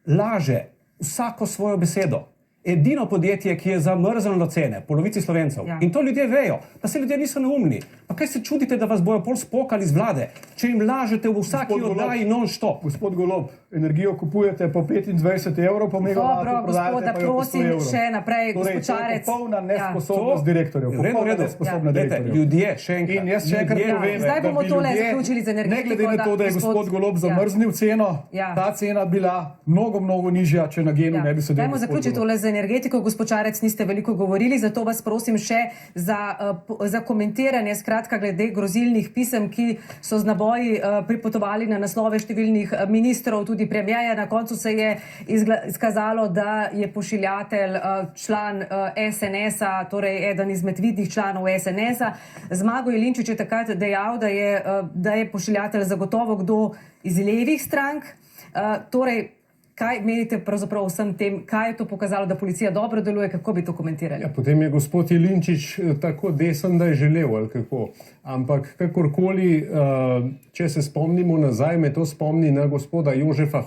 [SPEAKER 12] laže vsako svojo besedo. Edino podjetje, ki je zamrznilo cene, polovici Slovencev. Ja. In to ljudje vejo, pa se ljudje niso neumni. Pa kaj se čudite, da vas bojo pol spokali z vlade, če jim lažete v vsaki oddaji non-stop?
[SPEAKER 9] Gospod Golob, energijo kupujete po 25 evrov po megavatu,
[SPEAKER 1] prodajate pa jo po 100 evrov. Še naprej, gospod Čarec.
[SPEAKER 9] To je popolna nesposobnost direktorjev.
[SPEAKER 12] Popolna nesposobnost direktorjev. Ljudje, še enkrat.
[SPEAKER 9] In jaz še enkrat povem,
[SPEAKER 1] zdaj bomo tole zaključili z energetiko.
[SPEAKER 9] Ne glede na to, da je gospod Golob zamrznil ceno, ta cena bila mnogo nižja, če na Genu ne bi sedel.
[SPEAKER 1] Dajmo zaključiti tole z energetiko. Gospod Čarec, niste veliko govorili, zato vas prosim še za komentiranje, skratka glede grozilnih pisem, ki so z naboji pripotovali na naslove številnih ministrov, tudi premierja. Na koncu se je izkazalo, da je pošiljatelj član SNS-a, torej eden izmed vidnih članov SNS-a. Zmago Jelinčič je takrat dejal, da je pošiljatelj zagotovo kdo iz levih strank. Torej, kaj menite pravzaprav vsem tem, kaj je to pokazalo, da policija dobro deluje, kako bi to komentirali?
[SPEAKER 11] Ja, potem je gospod Jelinčič tako desen, da je želel, ali kako. Ampak kakorkoli, če se spomnimo nazaj, me to spomni na gospoda Jožefa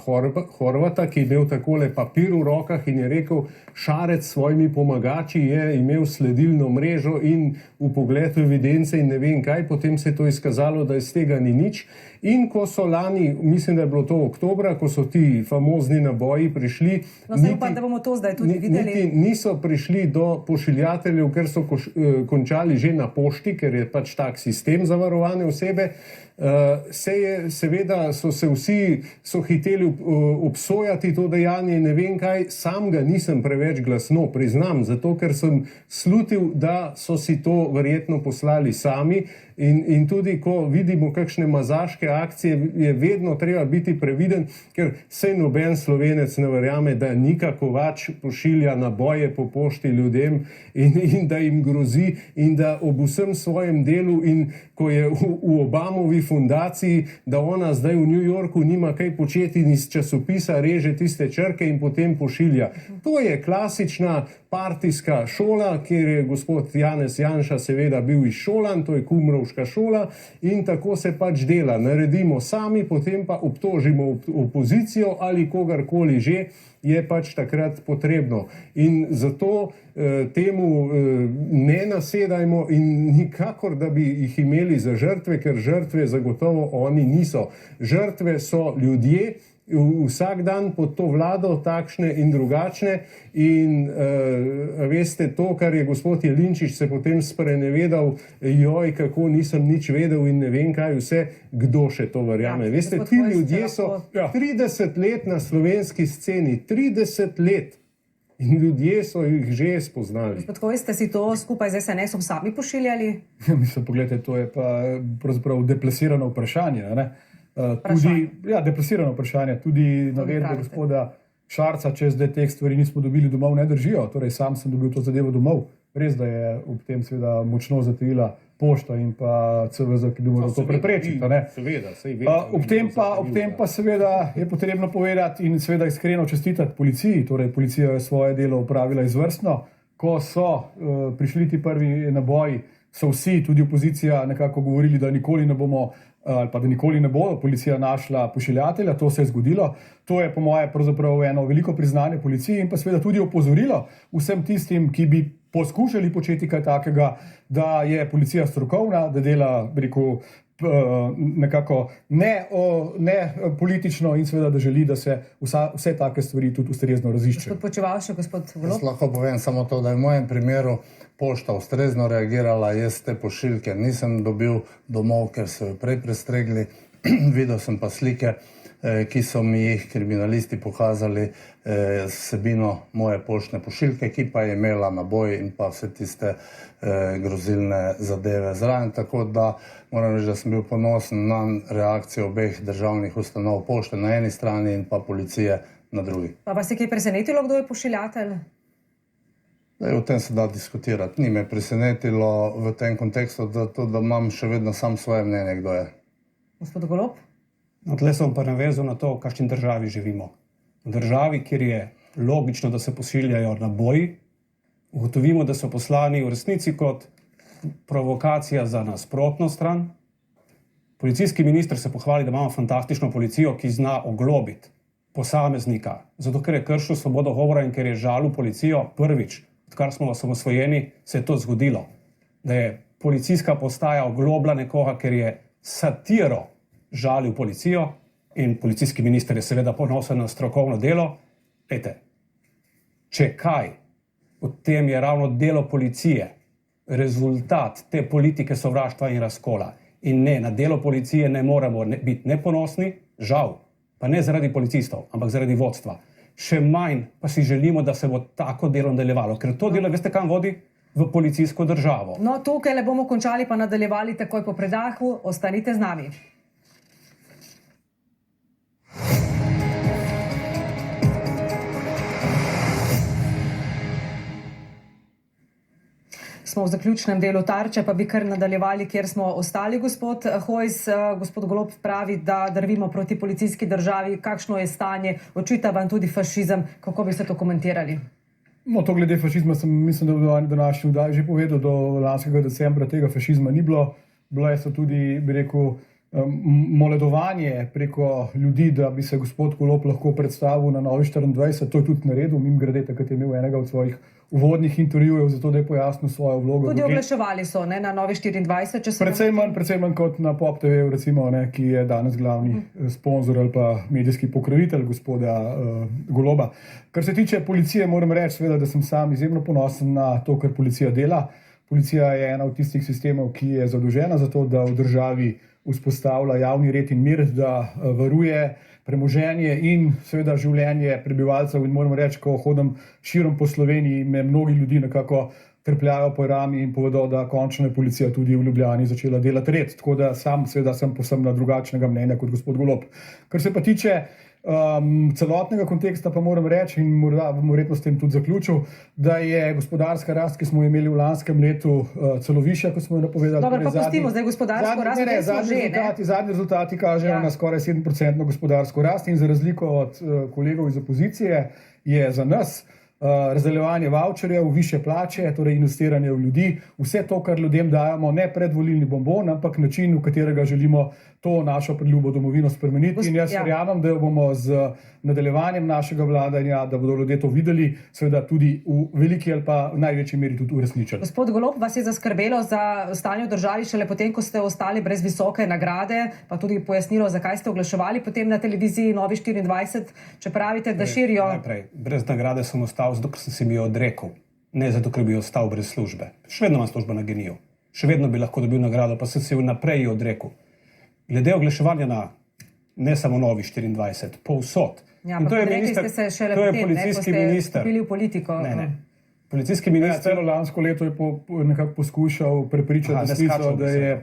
[SPEAKER 11] Horvata, ki je imel takole papir v rokah in je rekel, Šarec s svojimi pomagači je imel sledilno mrežo in v pogledu evidence in ne vem kaj, potem se je to izkazalo, da iz tega ni nič. In ko so lani, mislim, da je bilo to oktobra, ko so ti famozni naboji prišli,
[SPEAKER 1] upam, da bomo to zdaj tudi videli.
[SPEAKER 11] Niso prišli do pošiljateljev, ker so končali že na pošti, ker je pač tak sistem za varovane osebe. Seveda so se vsi hiteli obsojati to dejanje, ne vem kaj, sam ga nisem preveč glasno, priznam, zato ker sem slutil, da so si to verjetno poslali sami in tudi ko vidimo kakšne mazaške akcije, je vedno treba biti previden, ker sej noben Slovenec ne verjame, da Nika Kovač pošilja naboje po pošti ljudem in da jim grozi in da ob vsem svojem delu in ko je v Obamovi fundaciji, da ona zdaj v New Yorku nima kaj početi in iz časopisa reže tiste črke in potem pošilja. To je klasična partijska šola, kjer je gospod Janez Janša seveda bil izšolan, to je kumrovška šola in tako se pač dela. Naredimo sami, potem pa obtožimo opozicijo ali kogarkoli že, je pač takrat potrebno. In zato temu ne nasedajmo in nikakor, da bi jih imeli za žrtve, ker žrtve zagotovo oni niso. Žrtve so ljudje, vsak dan pod to vlado takšne in drugačne in veste to, kar je gospod Jelinčič se potem sprenevedal, joj, kako nisem nič vedel in ne vem kaj vse, kdo še to verjame. Veste, ti ljudje so 30 let na slovenski sceni, 30 let. In ljudje so jih že spoznali.
[SPEAKER 1] Gospod Hojs, ste si to skupaj z SNS-om sami pošiljali?
[SPEAKER 9] Mislim, pogledajte, to je pa pravzaprav deplasirano vprašanje. Deplasirano vprašanje. Tudi navedbe gospoda Šarca, če zdaj teh stvari nismo dobili domov, ne držijo. Torej, sam sem dobil to zadevo domov. Res, da je ob tem seveda močno zatajila pošta in pa CVZ, ki bi moral to preprečiti. Ob tem pa seveda je potrebno povedati in seveda iskreno čestitati policiji. Torej, policija je svoje delo opravila izvrstno. Ko so prišli ti prvi naboji, so vsi, tudi opozicija, nekako govorili, da nikoli ne bomo ali pa da nikoli ne bo policija našla pošiljatelja. To se je zgodilo. To je po moje pravzaprav eno veliko priznanje policiji in pa seveda tudi opozorilo vsem tistim, ki bi poskušali početi kaj takega, da je policija strokovna, da dela, bi rekel, nekako ne politično in seveda, da želi, da se vse take stvari tudi ustrezno raziščejo.
[SPEAKER 1] Gospod Počivalšek, gospod Golob.
[SPEAKER 10] Jaz lahko povem samo to, da je v mojem primeru pošta ustrezno reagirala, jaz te pošiljke nisem dobil domov, ker so jo prej prestregli. Videl sem pa slike, ki so mi jih kriminalisti pokazali z vsebino moje poštne pošiljke, ki pa je imela naboj in pa vse tiste grozilne zadeve zraven. Tako da moram reči, da sem bil ponosen na reakcijo obeh državnih ustanov, pošte na eni strani in pa policije na drugi.
[SPEAKER 1] Pa vas je kaj presenetilo, kdo je pošiljatelj?
[SPEAKER 10] O tem se da diskutirati. Ni me presenetilo v tem kontekstu, da imam še vedno sam svoje mnenje, kdo je.
[SPEAKER 1] Gospod Golob?
[SPEAKER 12] Tle sem pa navezal na to, v kakšni državi živimo. V državi, kjer je logično, da se pošiljajo naboji, ugotovimo, da so poslani v resnici kot provokacija za nasprotno stran. Policijski minister se pohvali, da imamo fantastično policijo, ki zna oglobiti posameznika, zato ker je kršil svobodo govora in ker je žalil policijo prvič, odkar smo osamosvojeni, se je to zgodilo. Da je policijska postaja oglobila nekoga, ker je satiro žalil policijo in policijski minister je seveda ponosen na strokovno delo. Ejte, če kaj, v tem je ravno delo policije rezultat te politike sovraštva in razkola. In ne, na delo policije ne moremo biti neponosni, žal, pa ne zaradi policistov, ampak zaradi vodstva. Še manj pa si želimo, da se bo tako delo nadaljevalo, ker to delo, veste kam vodi? V policijsko državo.
[SPEAKER 1] No, tukaj le bomo končali pa nadaljevali takoj po predahu. Ostanite z nami. Smo v zaključnem delu Tarče, pa bi kar nadaljevali, kjer smo ostali, gospod Hojs. Gospod Golob pravi, da drvimo proti policijski državi. Kakšno je stanje? Očita vam tudi fašizem. Kako bi se to komentirali?
[SPEAKER 9] No, to glede fašizma sem, mislim, da v današnji vdaji že povedal, do lanskega decembra tega fašizma ni bilo. Bilo so tudi, bi rekel, moledovanje preko ljudi, da bi se gospod Golob lahko predstavil na Novi 24. To je tudi naredil, mimogrede, takrat je imel enega od svojih uvodnih intervjujev, zato da je pojasnil svojo vlogo.
[SPEAKER 1] Tudi oglaševali so, ne, na Novi 24, če se...
[SPEAKER 9] Predvsem manj kot na Pop TV, recimo, ne, ki je danes glavni sponzor ali pa medijski pokrovitelj gospoda Goloba. Kar se tiče policije, moram reči, seveda, da sem sam izjemno ponosen na to, kar policija dela. Policija je ena od tistih sistemov, ki je zadolžena za to, da v državi vzpostavlja javni red in mir, da varuje premoženje in seveda življenje prebivalcev. In moram reči, ko hodim širom po Sloveniji, me mnogi ljudi nekako trpljajo po rami in povedo, da končno je policija tudi v Ljubljani začela delati red. Tako da sam seveda sem povsem na drugačnega mnenja kot gospod Golob. Kar se pa tiče celotnega konteksta, pa moram reči, in morda bom verjetno s tem tudi zaključil, da je gospodarska rast, ki smo jo imeli v lanskem letu, celo višja, kot smo jo napovedali.
[SPEAKER 1] Dobro, pa pustimo zdaj gospodarsko rast.
[SPEAKER 9] Zadnji rezultati kažejo na skoraj 7% gospodarsko rast in za razliko od kolegov iz opozicije je za nas razdeljevanje vavčerjev, više plače, torej investiranje v ljudi, vse to, kar ljudem dajemo, ne predvolilni bonbon, ampak način, v katerega želimo to našo priljubo domovino spremeniti. In jaz verjamem, da jo bomo z nadaljevanjem našega vladanja, da bodo ljudje to videli, seveda tudi v veliki ali pa v največji meri tudi uresničili.
[SPEAKER 1] Gospod Golob, vas je zaskrbelo za stanje v državi šele potem, ko ste ostali brez visoke nagrade, pa tudi pojasnilo, zakaj ste oglaševali potem na televiziji Novi 24, če pravite, da širijo...
[SPEAKER 12] Najprej, brez nagrade sem ostal, zato ker sem se mi jo odrekel. Ne zato, ker bi ostal brez službe. Še vedno imam službo na GEN-I-ju. Še vedno bi lahko dobil nagrado, pa sem se vnaprej odrekel. Glede oglaševanja na ne samo Novi 24, povsod.
[SPEAKER 1] Ja, ampak rekli ste se šele potem, ko ste vstopili v politiko.
[SPEAKER 12] Ne. Policijski minister...
[SPEAKER 9] Celo lansko leto je nekako poskušal prepričati desnico, da je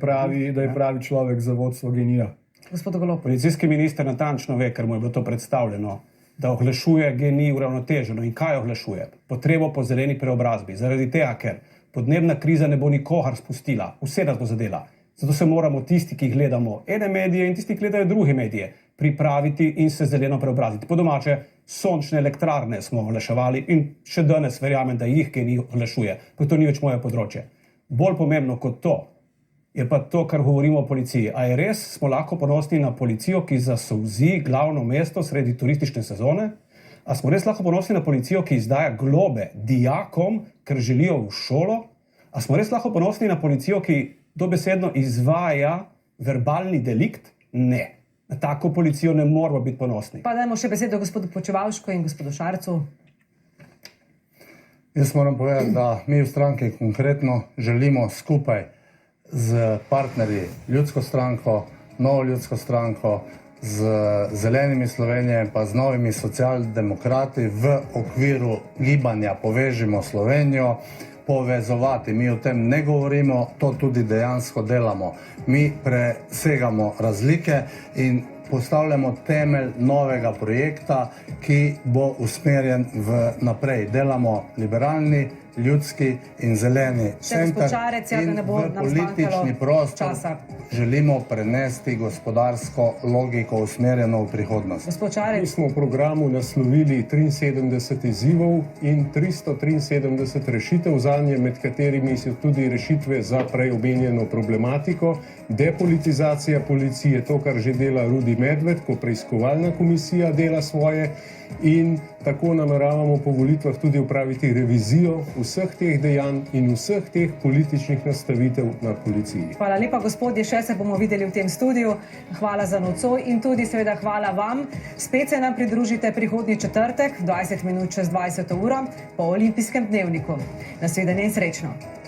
[SPEAKER 9] pravi človek za vodstvo GEN-I-ja.
[SPEAKER 1] Gospod Golob.
[SPEAKER 12] Policijski minister natančno ve, ker mu je bilo to predstavljeno, da oglašuje GEN-I uravnoteženo. In kaj oglašuje? Potrebo po zeleni preobrazbi. Zaradi tega, ker podnebna kriza ne bo nikogar spustila. Vse nas bo zadela. Zato se moramo tisti, ki gledamo ene medije in tisti, ki gledajo druge medije, pripraviti in se zeleno preobraziti. Po domače, sončne elektrarne smo oglaševali in še danes verjamem, da jih GEN-I oglašuje. Pa to ni več moje področje. Bolj pomembno kot to je pa to, kar govorimo o policiji. A je res, smo lahko ponosni na policijo, ki zasolzi glavno mesto sredi turistične sezone? A smo res lahko ponosni na policijo, ki izdaja globe dijakom, ker želijo v šolo? A smo res lahko ponosni na policijo, ki dobesedno izvaja verbalni delikt? Ne. Na tako policijo ne moramo biti ponosni.
[SPEAKER 1] Pa dajmo še besedo gospodu Počivavšku in gospodu Šarcu.
[SPEAKER 10] Jaz moram povedati, da mi v stranki konkretno želimo skupaj z partnerji Ljudsko stranko, Novo ljudsko stranko, z Zelenimi Slovenije pa z novimi socialdemokrati v okviru gibanja Povežimo Slovenijo povezovati. Mi o tem ne govorimo, to tudi dejansko delamo. Mi presegamo razlike in postavljamo temelj novega projekta, ki bo usmerjen v naprej. Delamo liberalni, ljudski in zeleni center in v politični prostor želimo prenesti gospodarsko logiko usmerjeno v prihodnost.
[SPEAKER 11] Mi smo v programu naslovili 73 izzivov in 373 rešitev zanje, med katerimi so tudi rešitve za prej omenjeno problematiko, depolitizacija policije, to, kar že dela Rudi Medved, ko preiskovalna komisija dela svoje, in tako nameravamo po volitvah tudi opraviti revizijo vseh teh dejanj in vseh teh političnih nastavitev na policiji.
[SPEAKER 1] Hvala lepa, gospodje, še se bomo videli v tem studiu. Hvala za nocoj in tudi seveda hvala vam. Spet se nam pridružite prihodnji četrtek, 20 minut čez 20 uro, po olimpijskem dnevniku. Nasvidenje in srečno.